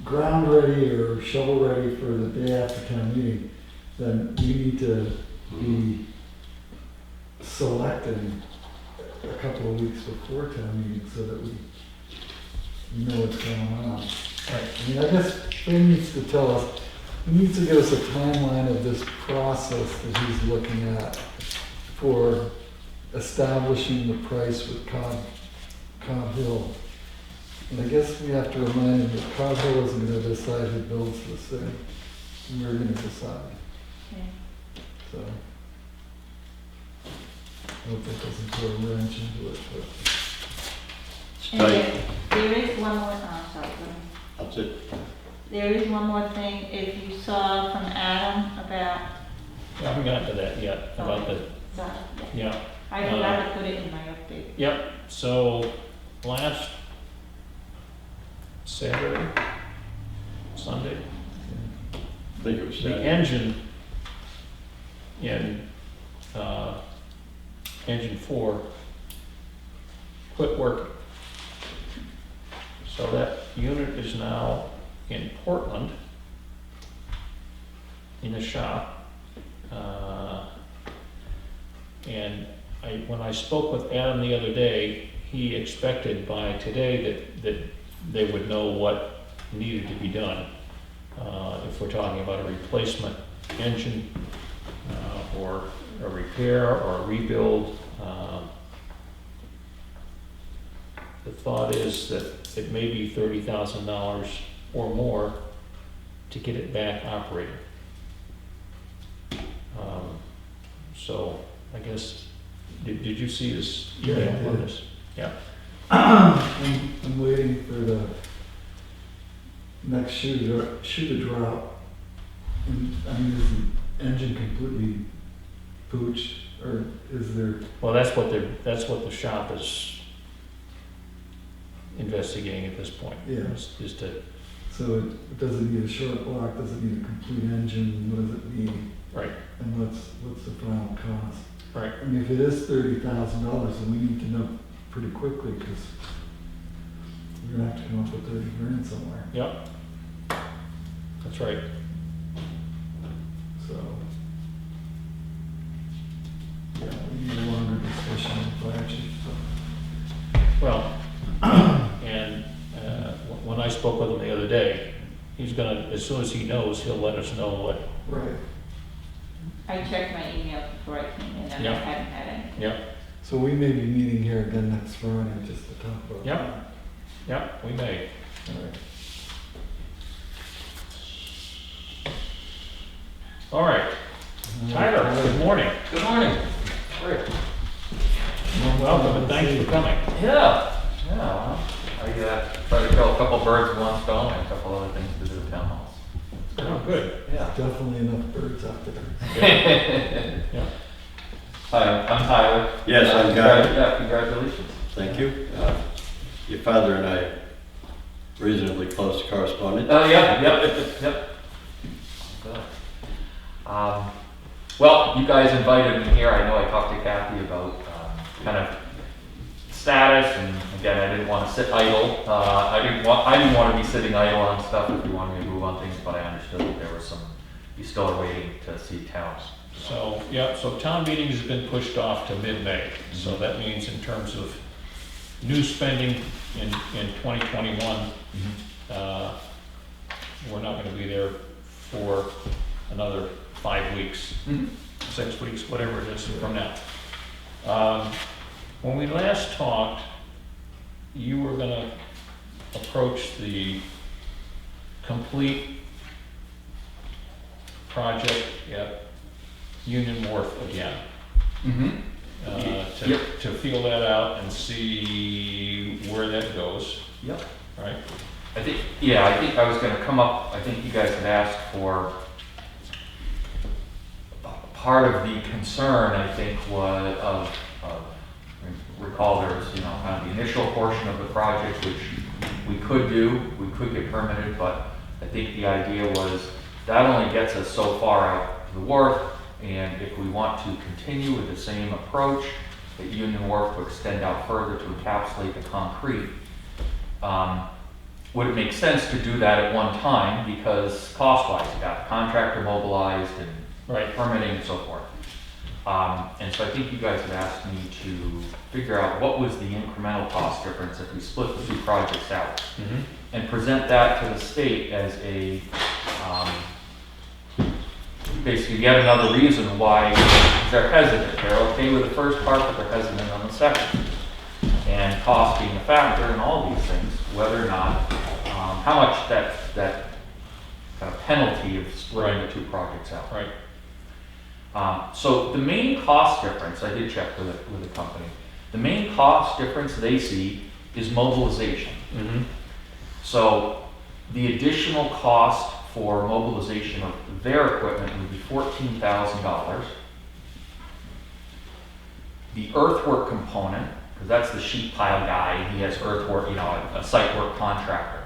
ground ready or shovel ready for the day after town meeting, then we need to be selecting a couple of weeks before town meeting so that we know what's going on. I mean, I guess Phil needs to tell us, he needs to give us a timeline of this process that he's looking at for establishing the price with Cobb Hill. And I guess we have to remind him that Cobb Hill isn't gonna decide who builds the city. We're gonna decide, Okay. so. I hope that doesn't throw a wrench into it, but. It's And tight. there is one more, oh, sorry, go ahead. That's it. There is one more thing, if you saw from Adam about, I haven't gotten to that yet, about the, sorry, yeah. I forgot to put it in my update. Yep, so last Saturday, Sunday, I think it was the Saturday. engine in, engine 4 quit working. So that unit is now in Portland, in a shop. And when I spoke with Adam the other day, he expected by today that they would know what needed to be done. If we're talking about a replacement engine, or a repair or a rebuild. The thought is that it may be $30,000 or more to get it back operating. So I guess, did you see this Yeah, I email on did. this? Yeah. I'm waiting for the next shoe to drop. And, I mean, is the engine completely pooched, or is there? Well, that's what the shop is investigating at this point. Yeah. Is to, So it doesn't need a short block, doesn't need a complete engine, what does it need? right, And what's the final cost? right. I mean, if it is $30,000, then we need to know pretty quickly, because we're gonna have to come up with 30 grand somewhere, Yep. That's right. so. Yeah, we need a longer discussion with the fire chief, so. Well, and when I spoke with him the other day, he's gonna, as soon as he knows, he'll let us know what, Right, I checked my email before I came in, and Yeah. I hadn't had anything. yep, so we may be meeting here again next Friday just to talk about Yep. that. yep, we may. All right. All right, Tyler, good morning. Good morning. Great. Welcome and thanks for coming. Yeah, well, I tried to kill a couple birds with one stone and a couple other things to do at town halls. Oh, good. Yeah. Definitely enough birds out there. Yeah. Hi, I'm Tyler. Yes, I'm Guy. Yeah, congratulations. Thank you. Your father and I are reasonably close correspondence. Oh, yeah, yep. Good. Well, you guys invited me here. I know I talked to Kathy about kind of status, and again, I didn't want to sit idle. I didn't want to be sitting idle on stuff if you wanted me to move on things, but I understood that there was some, you still are waiting to see towns. So, yeah, so town meeting has been pushed off to mid-May. So that means in terms of new spending in 2021, we're not gonna be there for another 5 weeks, 6 weeks, whatever it is from now. When we last talked, you were gonna approach the complete project at Union Wharf again. Yep. To feel that out and see where that goes, Yep. right? I think I was gonna come up, I think you guys had asked for, part of the concern, I think, was recall there was, kind of the initial portion of the project, which we could do, we could get permitted, but I think the idea was that only gets us so far out to the wharf, and if we want to continue with the same approach at Union Wharf to extend out further to encapsulate the concrete, would it make sense to do that at one time, because cost-wise, you got the contractor mobilized and Right. permitting and so forth. And so I think you guys had asked me to figure out what was the incremental cost difference if we split the two projects out and present that to the state as a, basically yet another reason why they're hesitant. They're okay with the first part, but they're hesitant on the second. And cost being a factor in all these things, whether or not, how much that kind of penalty of splitting the two projects out. Right. So the main cost difference, I did check with the company, the main cost difference they see is mobilization. So the additional cost for mobilization of their equipment would be $14,000. The earthwork component, because that's the sheet pile guy, he has earthwork, a site work contractor.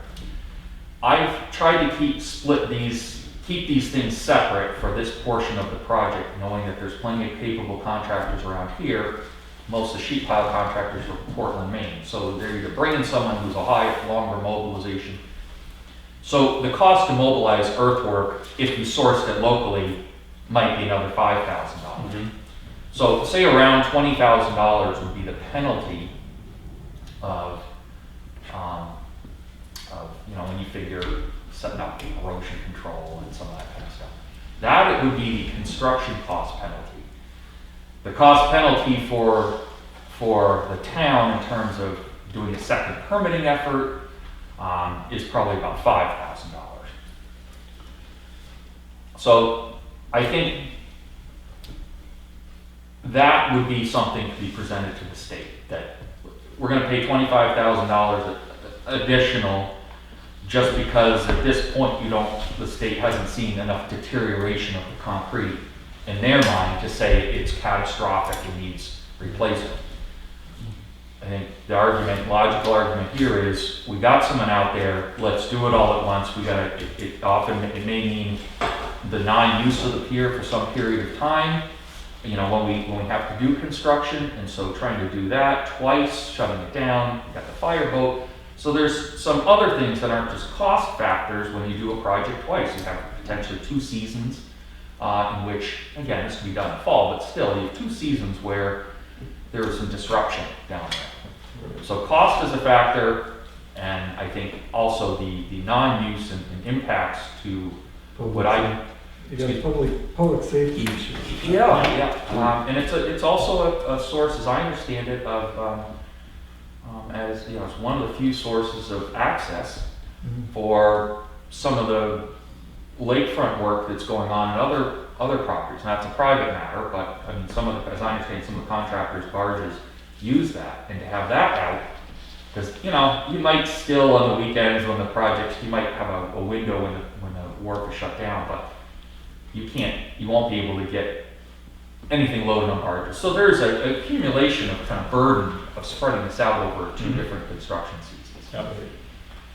I've tried to keep these things separate for this portion of the project, knowing that there's plenty of capable contractors around here most of the sheet pile contractors are from Portland, Maine. So they're either bringing someone who's a longer mobilization. So the cost to mobilize earthwork, if you sourced it locally, might be another $5,000. So say around $20,000 would be the penalty of, when you figure setting up erosion control and some of that kind of stuff. That it would be the construction cost penalty. The cost penalty for the town in terms of doing a second permitting effort is probably about $5,000. So I think that would be something to be presented to the state, that we're going to pay $25,000 additional just because at this point the state hasn't seen enough deterioration of the concrete in their mind to say it's catastrophic and needs replacement. I think the logical argument here is we got someone out there, let's do it all at once. It may mean the non-use of the pier for some period of time, when we have to do construction, and so trying to do that twice, shutting it down, you got the fireboat. So there's some other things that aren't just cost factors when you do a project twice. You have potentially 2 seasons in which, again, this can be done in fall, but still you have 2 seasons where there is some disruption down there. So cost is a factor, and I think also the non-use and impacts to what You got public safety issues. Yeah. And it's also a source, as I understand it, of it's one of the few sources of access for some of the lakefront work that's going on in other properties. Now, it's a private matter, but I mean, as I understand, some of the contractors' barges use that, and to have that out, because you might still on the weekends when the projects, you might have a window when the work is shut down, but you won't be able to get anything loaded on barges. So there's an accumulation of kind of burden of spreading this out over 2 different construction seasons. Yep.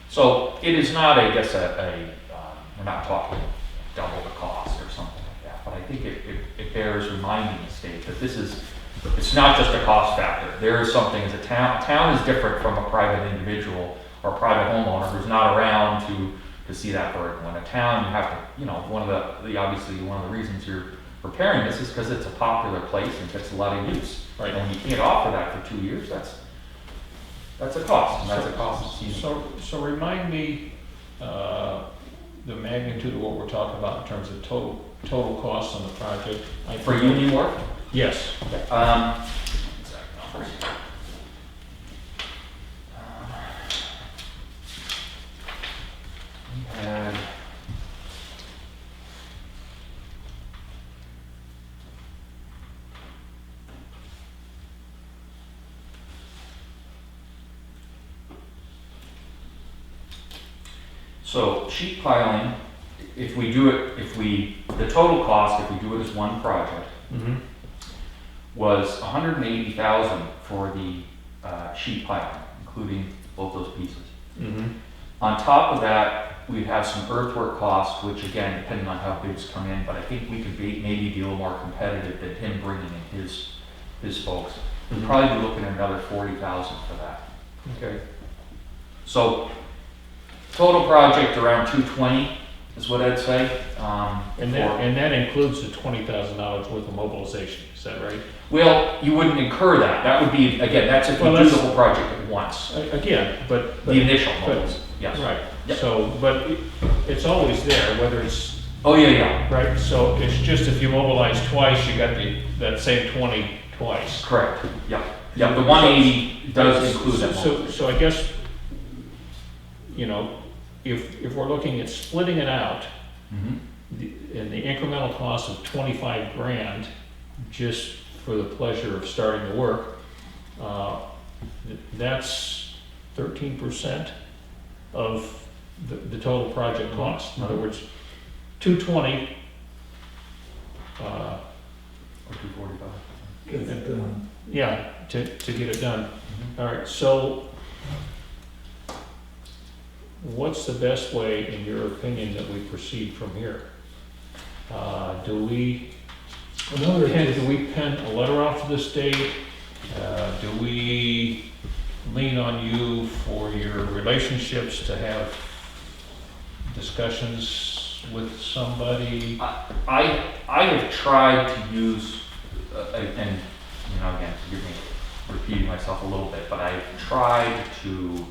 So it is not, I guess, we're not talking double the cost or something like that, but I think it bears reminding the state that it's not just a cost factor. There is something as a town. A town is different from a private individual or a private homeowner who's not around to see that burden. When a town, you have to, obviously one of the reasons you're repairing this is because it's a popular place and gets a lot of use. Right. And when you can't offer that for 2 years, that's a cost, and that's a cost. So remind me the magnitude of what we're talking about in terms of total costs on the project. For union work? Yes. Okay. Exact numbers. We had so sheet piling, the total cost, if we do it as one project, was $180,000 for the sheet piling, including both those pieces. On top of that, we have some earthwork costs, which again, depending on how bids come in, but I think we could maybe be a little more competitive than him bringing in his folks. We'd probably be looking at another $40,000 for that. Okay. So total project around $220 is what I'd say. And that includes the $20,000 worth of mobilization, is that right? Well, you wouldn't incur that. That would be, again, that's if you do the whole project at once. Again, but The initial mobilization, yes. right. Yep. So, but it's always there, whether it's Oh, yeah. right. So it's just if you mobilize twice, you got that same 20 twice. Correct. Yeah. The 180 does include that. So I guess, if we're looking at splitting it out, and the incremental cost of 25 grand, just for the pleasure of starting the work, that's 13% of the total project cost. In other words, 220. Or 245. Gets it done. Yeah, to get it done. All right, so what's the best way, in your opinion, that we proceed from here? Do we pen a letter off to the state? Do we lean on you for your relationships to have discussions with somebody? I have tried to use, and, you know, again, forgive me repeating myself a little bit, but I've tried to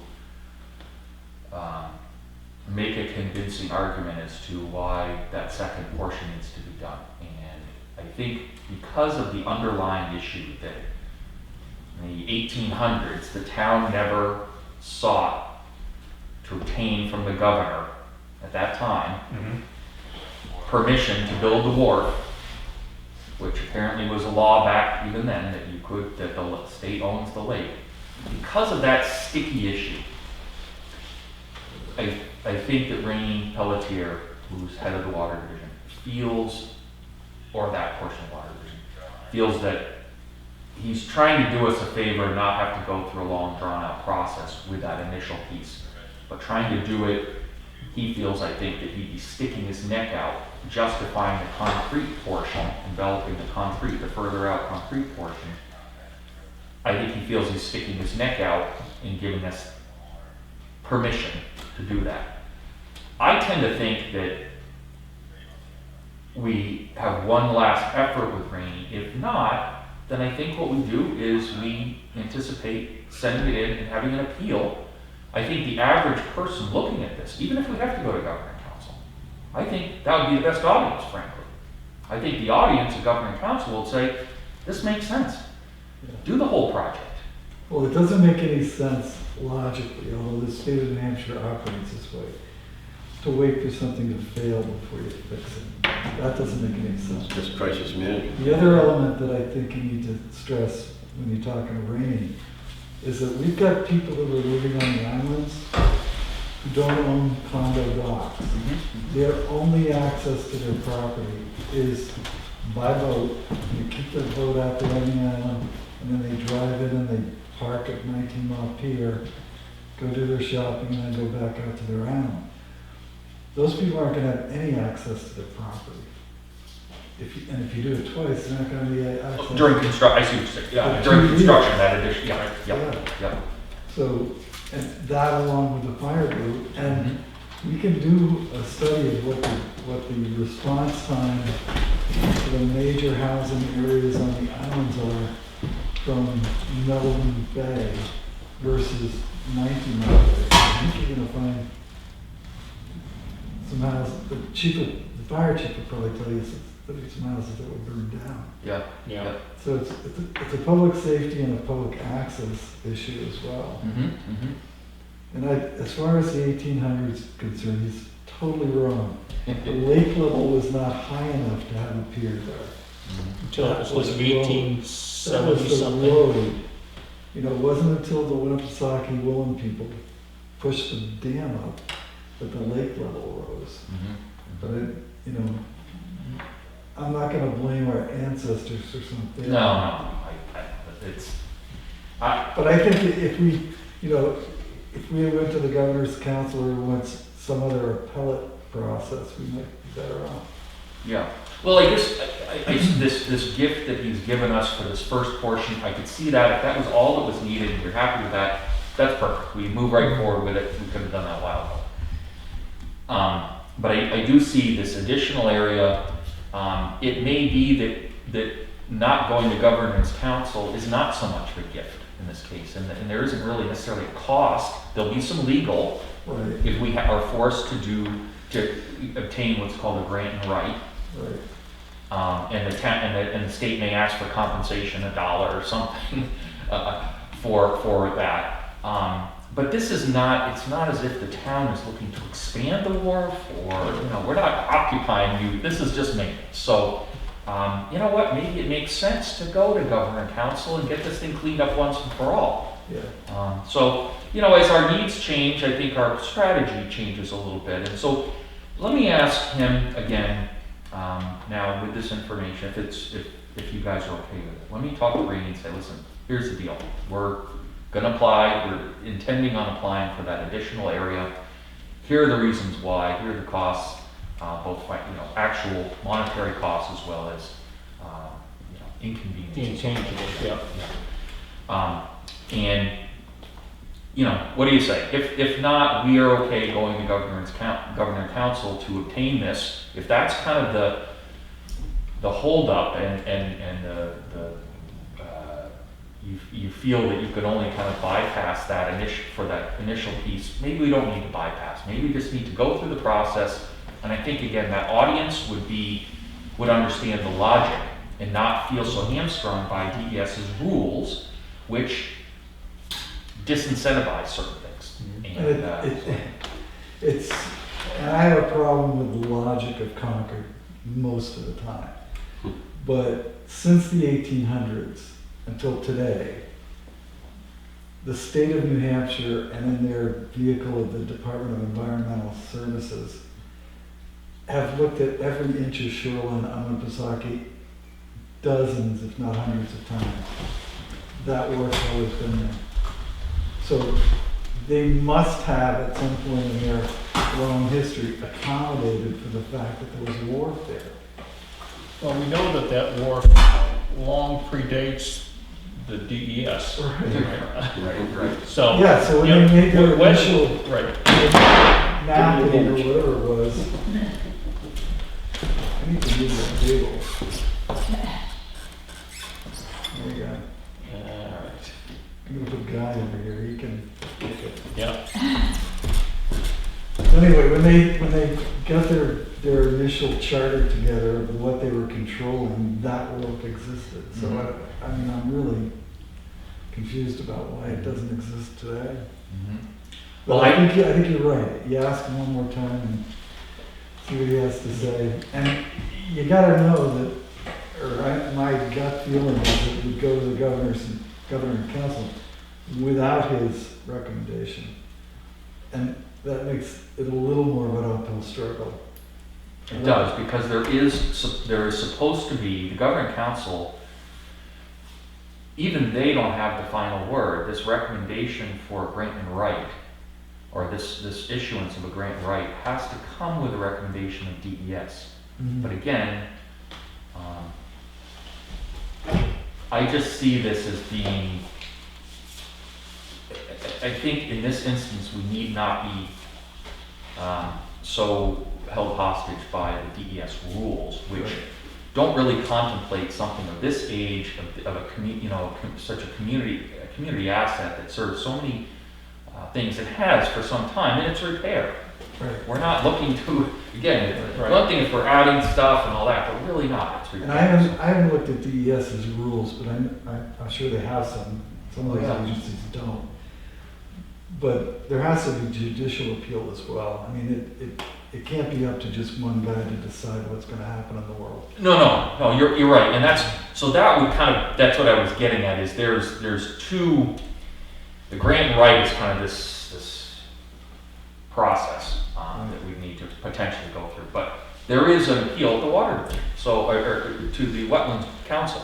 make a convincing argument as to why that second portion needs to be done. And I think because of the underlying issue that in the 1800s, the town never sought to obtain from the governor at that time permission to build the wharf, which apparently was a law back even then that you could, that the state owns the lake. Because of that sticky issue, I think that Rainey Pelletier, who's head of the water division, feels, or that portion of water division, feels that he's trying to do us a favor and not have to go through a long drawn out process with that initial piece. But trying to do it, he feels, I think, that he'd be sticking his neck out, justifying the concrete portion, enveloping the concrete, the further out concrete portion. I think he feels he's sticking his neck out in giving us permission to do that. I tend to think that we have one last effort with Rainey. If not, then I think what we do is we anticipate sending it in and having an appeal. I think the average person looking at this, even if we have to go to governing council, I think that would be the best audience, frankly. I think the audience of governing council will say, this makes sense. Do the whole project. Well, it doesn't make any sense logically, although the state of New Hampshire operates this way, to wait for something to fail before you fix it. That doesn't make any sense. Just crisis management. The other element that I think you need to stress when you're talking to Rainey is that we've got people that are living on the islands who don't own condo docks. Their only access to their property is by boat. You keep their boat out there on the island, and then they drive in and they park at 19 Mile Pier, go do their shopping, and then go back out to their island. Those people aren't going to have any access to their property. And if you do it twice, they're not going to be access. During construction, I see what you're saying. Yeah, during construction, that addition, yeah. So, and that along with the fire group, and we can do a study of what the response time to the major housing areas on the islands are from Melbourne Bay versus 19 Mile Bay. I think you're going to find some houses, the fire chief would probably tell you there's some houses that would burn down. Yeah. So it's a public safety and a public access issue as well. And as far as the 1800s is concerned, he's totally wrong. The lake level was not high enough to have a pier there. Until it was like That was the 1870 something. road. You know, it wasn't until the Winnipesaukee Woolen people pushed the dam up that the lake level rose. But I'm not going to blame our ancestors for something. No, it's. But I think if we went to the governor's council or went some other appellate process, we might be better off. Yeah. Well, I guess this gift that he's given us for this first portion, I could see that if that was all that was needed, and you're happy with that, that's perfect. We move right forward with it. We could have done that a while ago. But I do see this additional area. It may be that not going to governance council is not so much of a gift in this case, and there isn't really necessarily a cost. There'll be some legal if we are forced to obtain what's called a grant and right. And the state may ask for compensation, $1 or something for that. But this is not, it's not as if the town is looking to expand the wharf or, we're not occupying you. This is just maintenance. So, you know what, maybe it makes sense to go to governor and council and get this thing cleaned up once and for all. So, as our needs change, I think our strategy changes a little bit. And so let me ask him again, now with this information, if you guys are okay with it. Let me talk to Rainey and say, listen, here's the deal. We're going to apply, we're intending on applying for that additional area. Here are the reasons why, here are the costs, both actual monetary costs as well as inconveniences. The intangibles, yeah. And, you know, what do you say? If not, we are okay going to governor and council to obtain this. If that's kind of the holdup and you feel that you could only kind of bypass that initial piece, maybe we don't need to bypass. Maybe we just need to go through the process. And I think, again, that audience would understand the logic and not feel so hamstrung by DES's rules, which disincentivize certain things. It's, and I have a problem with the logic of Concord most of the time. But since the 1800s until today, the state of New Hampshire and in their vehicle of the Department of Environmental Services have looked at every inch of shoreline on Winnipesaukee dozens, if not hundreds of times. That work's always been there. So they must have, at some point in their long history, accommodated for the fact that there was a wharf there. Well, we know that wharf long predates the DES. Right. So. Yeah, so when you know, they made their when- initial Right. mapping or whatever it was, I need to move that table. There you go. All right. I'm gonna put Guy over here, he can take it. Yeah. So anyway, when they got their initial charter together of what they were controlling, that work existed. So I mean, I'm really confused about why it doesn't exist today. Well, Well, I think you're right. You ask him one more time and see what he has to say. And you gotta know that, my gut feeling is that we go to the governor and council without his recommendation. And that makes it a little more of an uphill struggle. It does, because there is supposed to be, the governing council, even they don't have the final word. This recommendation for a grant and right, or this issuance of a grant and right, has to come with a recommendation of DES. But again, I just see this as being, I think in this instance, we need not be so held hostage by the DES rules, which don't really contemplate something of this age of a such a community asset that serves so many things it has for some time, and it's repair. Right. We're not looking to, again, one thing if we're adding stuff and all that, but really not, it's And repair. I haven't looked at DES's rules, but I'm sure they have some. Some of these agencies don't. But there has to be judicial appeal as well. I mean, it can't be up to just one guy to decide what's going to happen in the world. No, you're right, and that's what I was getting at, is there's two, the grant and right is kind of this process that we need to potentially go through, but there is an appeal at the water division, or to the wetlands council,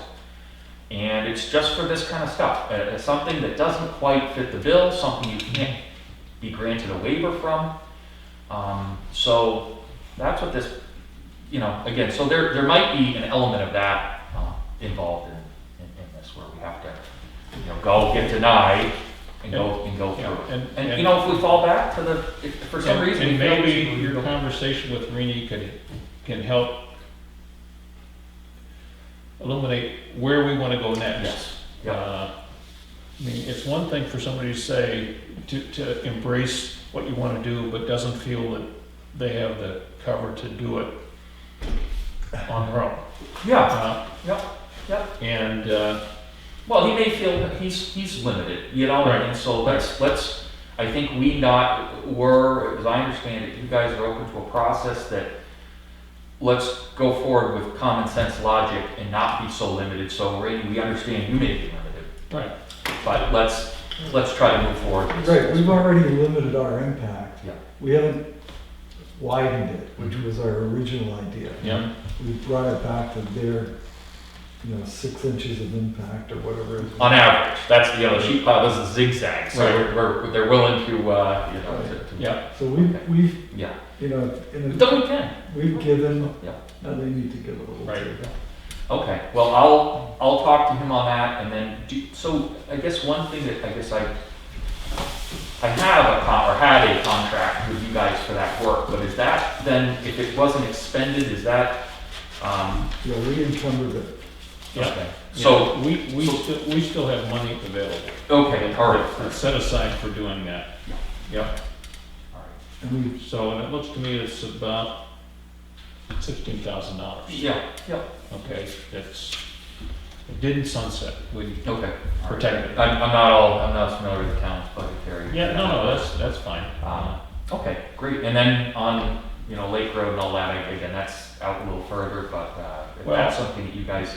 and it's just for this kind of stuff, something that doesn't quite fit the bill, something you can't be granted a waiver from. So that's what this, again, so there might be an element of that involved in this, where we have to, go get denied and go through it. And if we fall back to if for some reason. And we fail maybe to- your conversation with Rini can help illuminate where we want to go next. Yes. Yeah. I mean, it's one thing for somebody to say, to embrace what you want to do, but doesn't feel that they have the cover to do it on their own. Yeah, yep. And, Well, he may feel that he's limited, Right. and so let's, I think as I understand it, you guys are open to a process that, let's go forward with common sense logic and not be so limited, so Ray, we understand you may be limited, right, but let's try to move forward. Right, we've already limited our impact. Yeah. We haven't widened it, which was our original idea. yeah, We brought it back to their, 6 inches of impact or whatever it is. On average, that's the other sheet pile, this is zigzag, so Right. they're willing to, yeah. So we've, yeah. in We've done what we can. we've given, Yeah. now they need to give a little Right. too. Okay, well, I'll talk to him on that, and then, so I guess one thing that I guess I have had a contract with you guys for that work, but is that then, if it wasn't expended, is that, Yeah, we encumbered it. Yeah. okay. So, We still have money available. okay, all right. It's set aside for doing that. Yep. All right. And we, So, and it looks to me it's about $16,000. Yeah, yeah, Okay, it didn't sunset. We okay. protected it. I'm not familiar with the town's budgetary. Yeah, no, that's fine. Okay, great, and then on, Lake Road and all that, again, that's out a little further, but, if Well, that's something that you guys,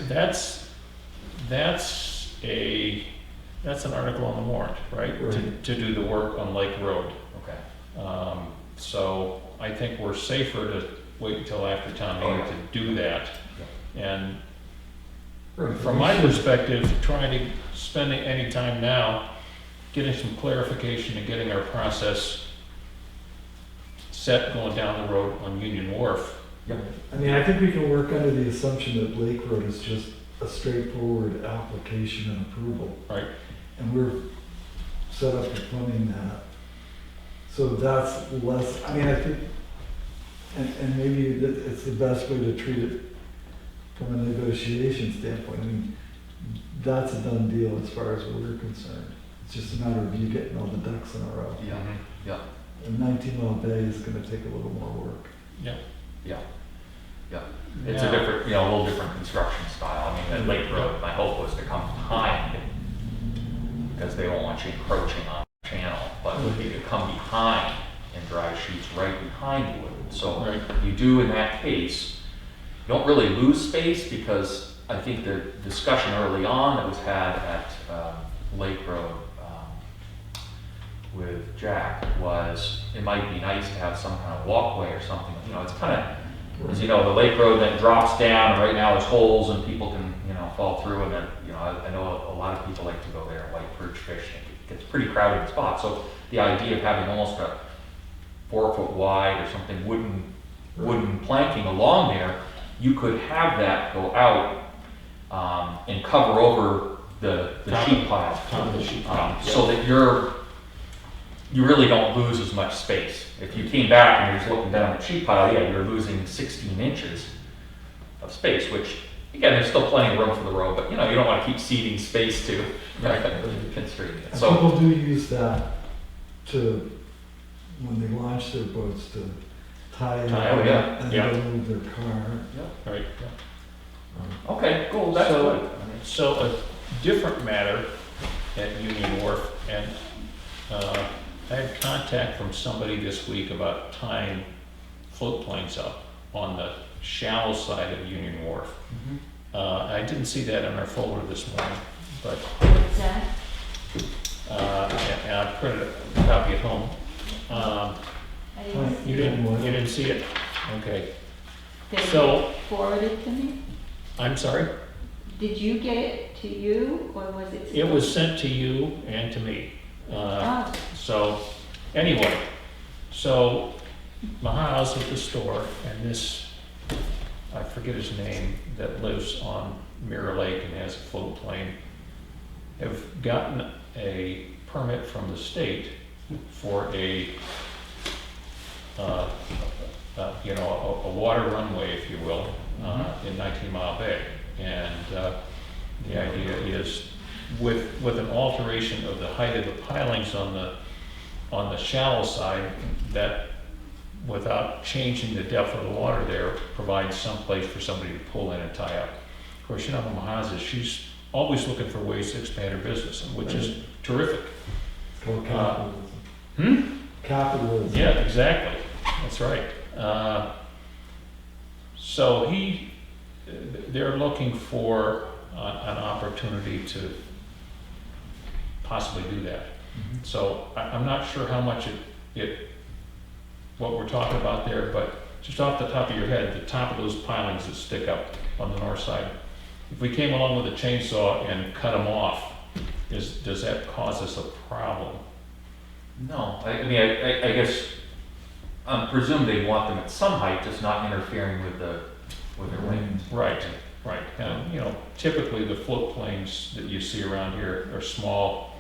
That's an article on the warrant, right? Right. To do the work on Lake Road. okay, So I think we're safer to wait until after town meeting to do that. And from my perspective, trying to spend any time now, getting some clarification and getting our process set going down the road on Union Wharf. I mean, I think we can work under the assumption that Lake Road is just a straightforward application and approval. Right. And we're set up for funding that. So that's less, I mean, I think, and maybe it's the best way to treat it from a negotiation standpoint. I mean, that's a done deal as far as we're concerned. It's just a matter of you getting all the ducks in a row. yeah, And 19 Mile Bay is gonna take a little more work. Yeah. yeah. It's Now- a different, a little different construction style, I mean, at Lake Road, my hope was to come behind it, because they don't want you encroaching on the channel, but it would be to come behind and drive sheets right behind you. So Right. you do in that case, you don't really lose space, because I think the discussion early on that was had at Lake Road with Jack was, it might be nice to have some kind of walkway or something, it's kind of, as you know, the Lake Road then drops down, and right now there's holes and people can, fall through, and then, I know a lot of people like to go there and white perch fish, and it gets pretty crowded spot. So the idea of having almost a 4 foot wide or something wooden planking along there, you could have that go out and cover over the sheet pile. Top of the sheet pile, So that you really don't lose as much space. If you came back and you're just looking down at the sheet pile, yeah, you're losing 16 inches of space, which, again, there's still plenty of room for the road, but you don't want to keep ceding space to constrain it. And So, people do use that to, when they launch their boats, to tie it Tie, up oh, yeah, and yeah. go move their car. Right. okay, cool, that's So- good. So a different matter at Union Wharf, and I had contact from somebody this week about tying float planes up on the shallow side of Union Wharf. I didn't see that in our folder this morning, but What's that? and I printed a copy at home. I didn't see You didn't see it? Okay. Did So- it forward it to me? I'm sorry? Did you get it to you, or was it? It was sent to you and to me. Oh, So, anyway, so Maha's at the store, and this, I forget his name, that lives on Mirror Lake and has a float plane, have gotten a permit from the state for a water runway, if you will, in 19 Mile Bay. And the idea is, with an alteration of the height of the pilings on the shallow side, that without changing the depth of the water there, provides some place for somebody to pull in and tie up. Of course, you know who Maha's is, she's always looking for ways to expand her business, which is terrific. It's called capitalism. Hmm? Capitalism. Yeah, exactly, that's right. So they're looking for an opportunity to possibly do that. So I'm not sure how much what we're talking about there, but just off the top of your head, the top of those pilings that stick up on the north side, if we came along with a chainsaw and cut them off, does that cause us a problem? No, I mean, I guess, I presume they want them at some height, just not interfering with their wings. Right. Right, and, you know, typically the float planes that you see around here are small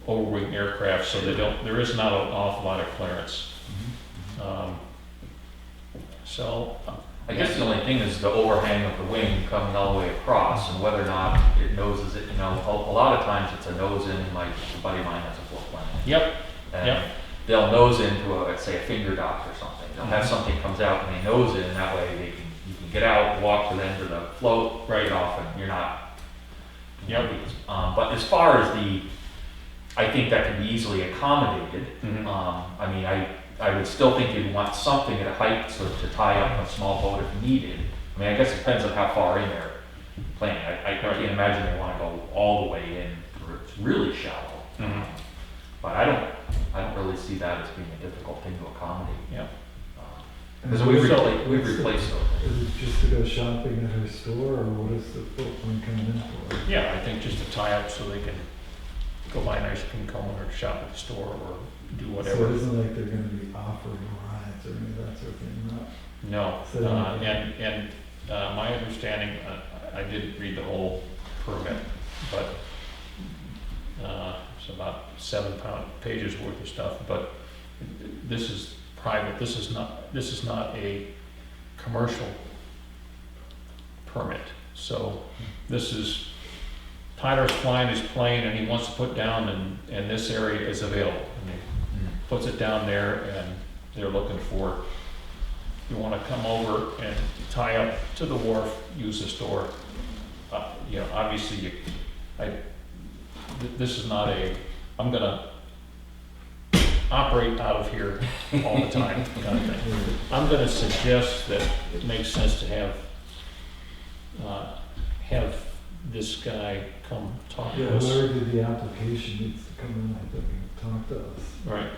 overwing aircraft, so there is not an awful lot of clearance. So, I guess the only thing is the overhang of the wing coming all the way across, and whether or not it noses it, you know, a lot of times it's a nose in, like a buddy of mine has a float plane. yep, And Yep. they'll nose into a, let's say, a finger dock or something. They'll have Mhm. something comes out and they nose it, and that way you can get out, walk to the end of the float, right off, and you're not. Yep. But as far as I think that can be easily accommodated. Mhm. I mean, I would still think you'd want something at a height so to tie up a small boat if needed. I mean, I guess it depends on how far in they're planning. I can't imagine they want to go all the way in where it's really shallow. Mhm. But I don't really see that as being a difficult thing to accommodate. yep. Because And we've so- replaced those. Is it just to go shopping at her store, or what is the float plane coming in for? Yeah, I think just to tie up so they can go buy an ice cream cone or shop at the store or do So whatever. it isn't like they're gonna be offering rides or any of that sort of thing, not? No, So then- and my understanding, I didn't read the whole permit, but it's about 7 pages worth of stuff, but this is private, this is not a commercial permit. So this is, Tyler's flying his plane and he wants to put down and this area is available. And he puts it down there and they're looking for, you wanna come over and tie up to the wharf, use the store. You know, obviously this is not I'm gonna operate out of here all the time kind of thing. I'm gonna suggest that it makes sense to have this guy come talk Yeah, to us. whoever did the application needs to come in, I think, and talk to us. Right,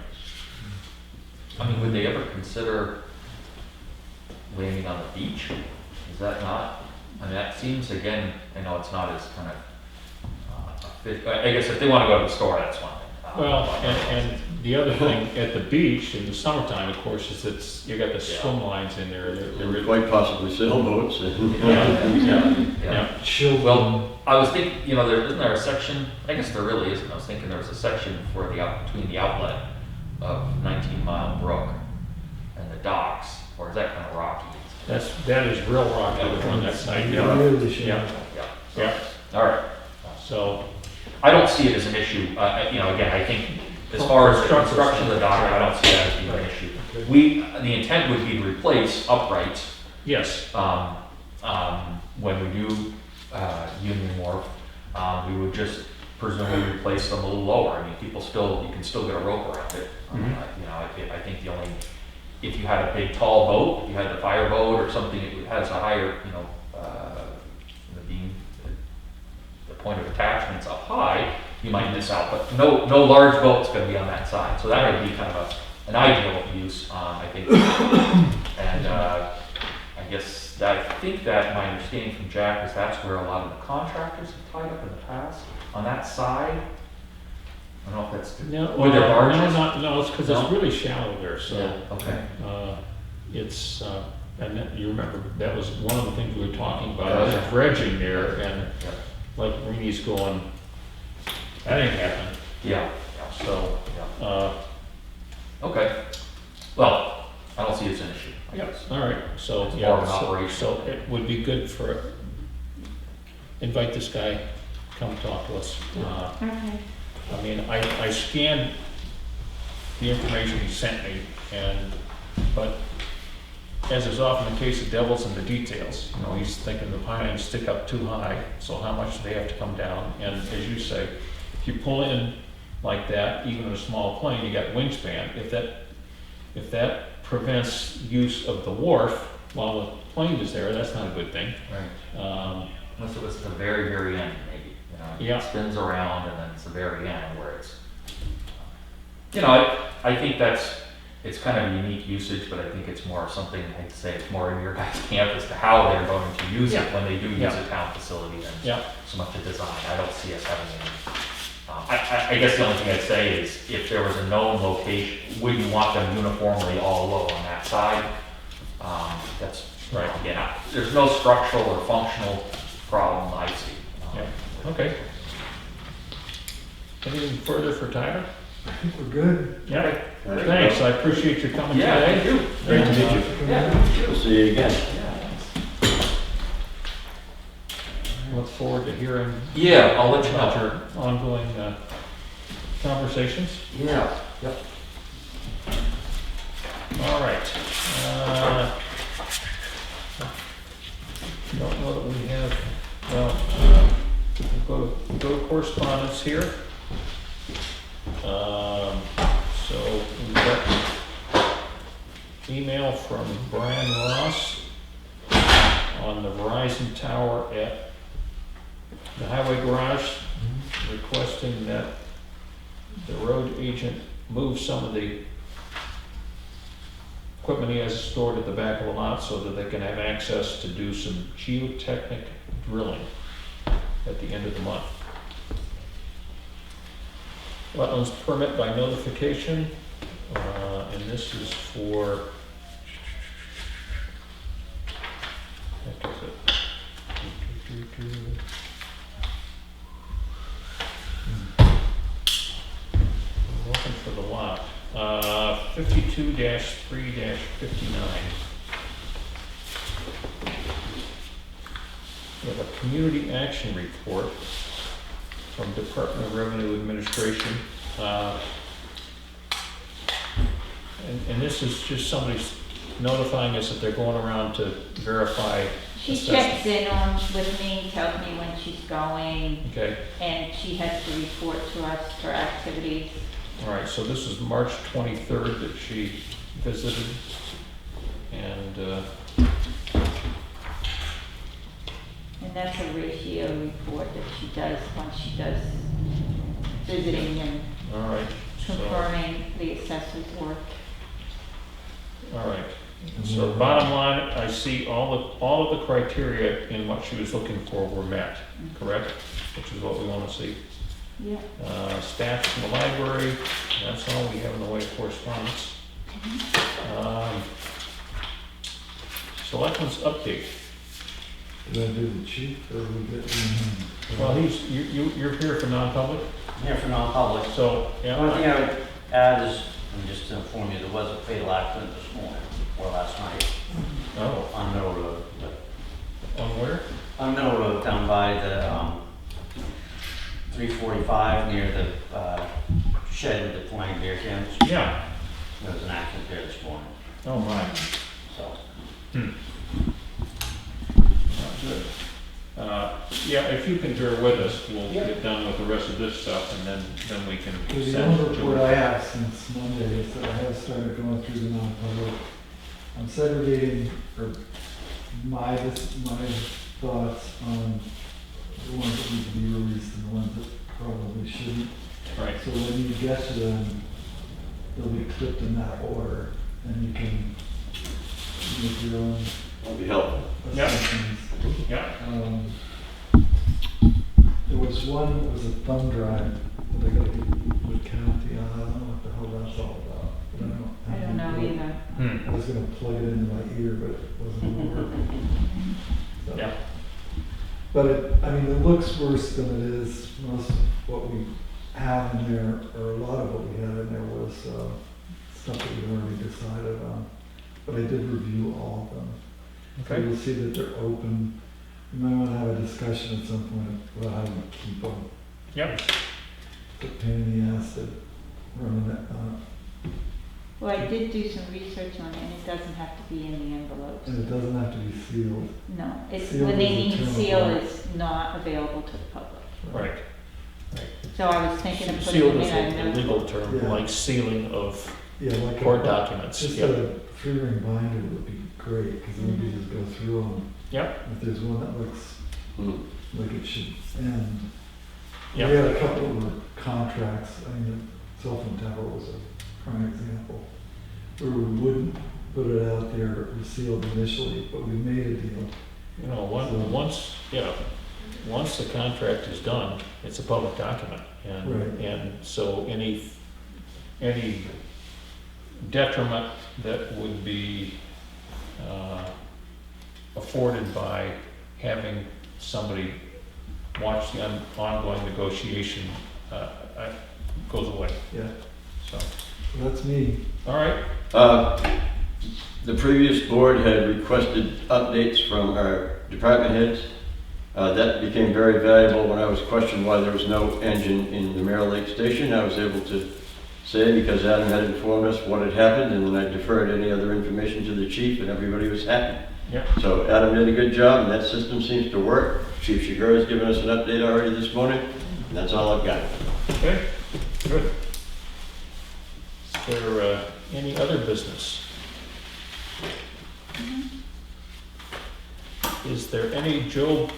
I mean, would they ever consider landing on the beach? Is that not? I mean, that seems, again, I know it's not as kind of, I guess if they want to go to the store, that's one thing. well, and the other thing, at the beach in the summertime, of course, is you got the swim lines in there. They're really, Quite possibly sailboats. Yeah. Children. Well, I was thinking, you know, isn't there a section, I guess there really isn't, I was thinking there was a section for between the outlet of 19 Mile Brook and the docks, or is that kind of rocky? that is real rocky on that side, yeah. Really should. Yeah, Yeah. yeah, All right. so, I don't see it as an issue. You know, again, I think as far as the construction of the dock, I don't see that as being an issue. The intent would be to replace uprights yes, when we do Union Wharf. We would just presumably replace them a little lower. I mean, you can still get a rope around it. Mhm. You know, I think if you had a big tall boat, if you had the fire boat or something, it has a higher, you know, the beam, the point of attachment's up high, you might miss out, but no large boat's gonna be on that side, so that would be kind of an ideal use, I think. And, I think that my understanding from Jack is that's where a lot of the contractors have tied up in the past, on that side. I don't know if that's, no, Were there no, barges? no, it's because No? it's really shallow there, so. yeah, okay. It's, and you remember, that was one of the things we were talking about, Oh, is yeah. dredging there, and Yeah. like Reenie's going, that ain't happening, Yeah, so, yeah. Okay. Well, I don't see it as an issue. I yeah, guess. all right, so, It's more yeah, of an operation. so it would be good invite this guy, come talk to us. Okay. I mean, I scanned the information he sent me, but as is often the case, the devil's in the details. You know, he's thinking the pines stick up too high, so how much do they have to come down? And as you say, if you pull in like that, even in a small plane, you got wingspan. If that prevents use of the wharf while the plane is there, that's not a good thing. Right. Unless it was at the very, very end, maybe, you know, Yeah. it spins around and then it's the very end where it's, you know, I think it's kind of a unique usage, but I think it's more something, I'd say it's more in your guys' camp as to how they're going to use it Yeah. when they do use Yeah. a town facility than Yeah. so much a design. I don't see us having any. I guess the only thing I'd say is if there was a known location, would you want them uniformly all low on that side? That's Right. Yeah, there's no structural or functional problem I see. Yeah, okay. Anything further for Tyler? I think we're good. Yeah, Okay. thanks, I appreciate you coming Yeah, today. thank you. Great to meet you. Yeah. We'll see you again. Look forward to hearing Yeah, I'll let you about know. your ongoing conversations. Yeah, yep. All right. Don't know that we have, well, we'll go to correspondence here. So we've got email from Brian Ross on the Verizon tower at the highway garage, requesting that the road agent move some of the equipment he has stored at the back of the lot so that they can have access to do some geotechnic drilling at the end of the month. Wetlands permit by notification, and this is for, heck is it? Looking for the lot. 52-3-59. We have a community action report from Department of Revenue Administration. And this is just somebody notifying us that they're going around to verify She assessment. checks in on with me, tells me when she's going, Okay, and she has to report to us her activities. all right, so this is March 23rd that she visited. And And that's a ratio report that she does once she does visiting and all right, so, confirming the assessor's work. all right. So bottom line, I see all of the criteria in what she was looking for were met, correct? Which is what we want to see. Yeah. Staff from the library, that's all we have in the way of correspondence. Selectmen's update. Did I do the chief or we get? Well, you're here for non-public, Here for non-public. so, The only thing yeah. I would add is, and just to inform you, there was a fatal accident this morning, or last night, Oh, on Middle Road. on where? On Middle Road, down by the 345, near the shed with the flying beer cans. Yeah. There was an accident there this morning, Oh, my. so. Not good. Yeah, if you can bear with us, we'll Yep. get done with the rest of this stuff, and then we can The send only it report to I her. have since Monday is that I have started going through the non-public. I'm segregating, or my thoughts on the ones that need to be released and the ones that probably shouldn't. Right, So when you get to them, they'll be clipped in that order, and you can make your own That'll be helpful. Yeah. assessments. yeah, There was one that was a thumb drive that I got to get Wood County on. I don't know what the hell that's all about. But I don't know either. I was gonna plug it into my ear, but it wasn't gonna work. So- yeah, But I mean, it looks worse than it is. Most of what we have in there, or a lot of what we had in there was stuff that we already decided on. But I did review all of them. So okay, you'll see that they're open. You might want to have a discussion at some point about how we keep them. yep, It's a pain in the ass to run that, Well, I did do some research on it, and it doesn't have to be in the envelopes. and it doesn't have to be sealed. No, it's, Sealed when they is mean eternal seal, black. it's not available to the public. right. So I was thinking of putting Sealed them is in a a legal term, Yeah. like sealing of Yeah, like court documents, Just yep, a 3-ring binder would be great, because then you just go through them. yep, If there's one that looks like it should end. We yep, had a couple of contracts, I mean, the cell phone tower was a prime example, where we wouldn't put it out there, it was sealed initially, but we made a deal. you know, once the contract is done, it's a public document, Right. and so any detriment that would be afforded by having somebody watch the ongoing negotiation goes away, Yeah, so, so that's me. all right. The previous board had requested updates from our department heads. That became very valuable when I was questioned why there was no engine in the Mirror Lake Station. I was able to say, because Adam had informed us what had happened, and then I deferred any other information to the chief, and everybody was happy. Yeah. So Adam did a good job, and that system seems to work. Chief Shigura has given us an update already this morning, and that's all I've got. Okay, good. Is there any other business? Is there any Joe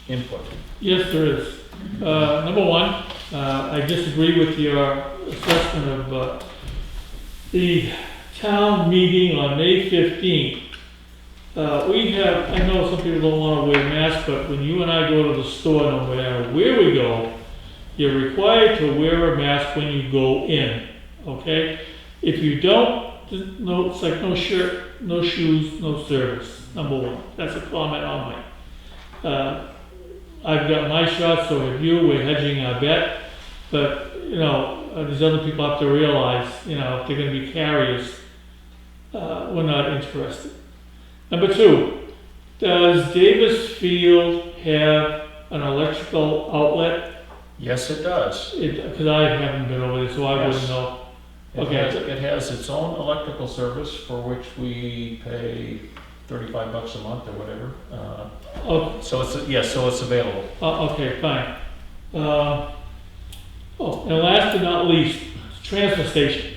input? Yes, there is. Number one, I disagree with your assessment of the town meeting on May 15th. We have, I know some people don't want to wear masks, but when you and I go to the store, no matter where we go, you're required to wear a mask when you go in, okay? If you don't, no, it's like no shirt, no shoes, no service, number one. That's a comment I'll make. I've got my shot, so have you, we're hedging our bet, but, you know, these other people have to realize, you know, if they're gonna be carriers, we're not interested. Number two, does Davis Field have an electrical outlet? Yes, it does. Because I haven't been over there, so I wouldn't Yes. know. It Okay. it has its own electrical service for which we pay $35 a month or whatever. Oh, So it's, yes, so it's available. okay, fine. And last but not least, transfer station.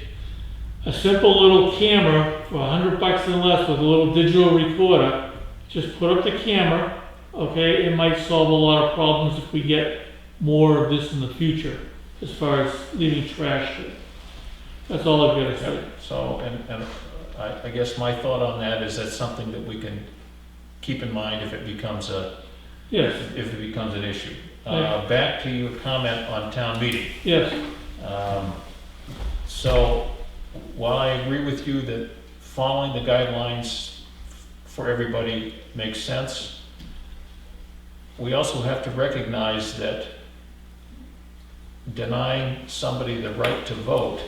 A simple little camera for $100 and less with a little digital recorder. Just put up the camera, okay? It might solve a lot of problems if we get more of this in the future, as far as leaving trash there. That's all I've got to say. Yep. So, and I guess my thought on that is that's something that we can keep in mind if it becomes Yes, if it becomes an issue. Yeah. Back to your comment on town meeting. yes, So, while I agree with you that following the guidelines for everybody makes sense, we also have to recognize that denying somebody the right to vote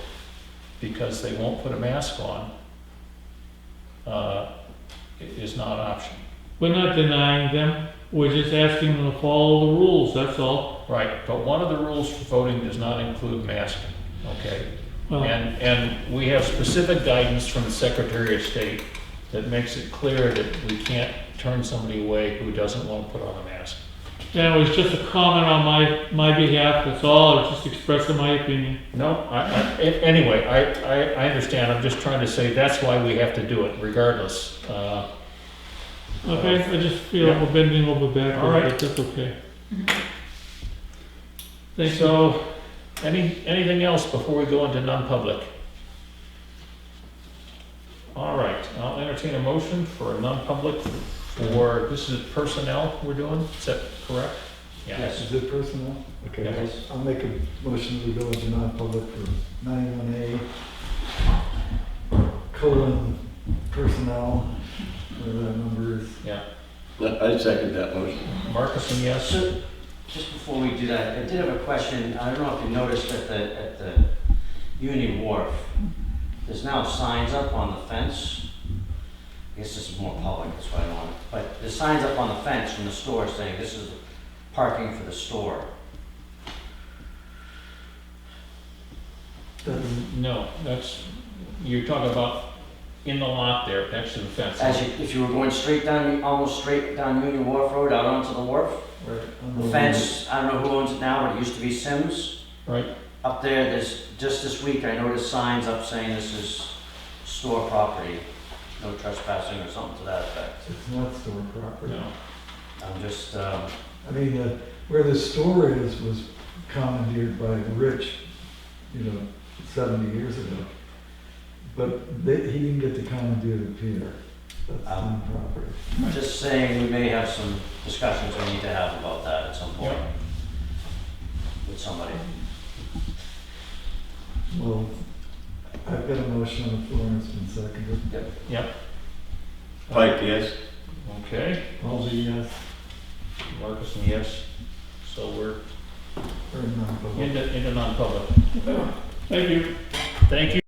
because they won't put a mask on is not an option. we're not denying them, we're just asking them to follow the rules, that's all. Right, but one of the rules for voting does not include masking, okay? Well, And we have specific guidance from the Secretary of State that makes it clear that we can't turn somebody away who doesn't want to put on a mask. and it was just a comment on my behalf, that's all, I was just expressing my opinion. No, anyway, I understand, I'm just trying to say that's why we have to do it regardless. Okay, I just feel Yeah. we're bending over backwards, All right. but that's okay. Thank you. So, anything else before we go into non-public? All right, I'll entertain a motion for a non-public for, this is personnel we're doing, is that correct? Yes. Is it personnel? Okay, Yes. I'll make a motion to go into non-public for 91A, personnel, whatever that number is. Yeah, I second that motion. Marcus, and yes? So, just before we do that, I did have a question. I don't know if you noticed at the Union Wharf, there's now signs up on the fence. I guess this is more public, that's why I want it. But there's signs up on the fence from the store saying this is parking for the store. No, that's, you're talking about in the lot there, next to the fence. If you were going straight down, almost straight down Union Wharf Road out onto the wharf, Right. the fence, I don't know who owns it now, but it used to be Sims. Right, Up there, there's, just this week, I noticed signs up saying this is store property, no trespassing or something to that effect. It's not store property. no, I'm just, I mean, where the store is was commandeered by the rich, 70 years ago. But he didn't get to commandeer the pier. That's town property. just saying we may have some discussions we need to have about that at some point Yeah. with somebody. Well, I've got a motion on the floor and it's been seconded. yep. Pike, yes? Okay, Halsey, yes. Marcus, yes. So we're Or non-public. into non-public. Thank you. Thank you.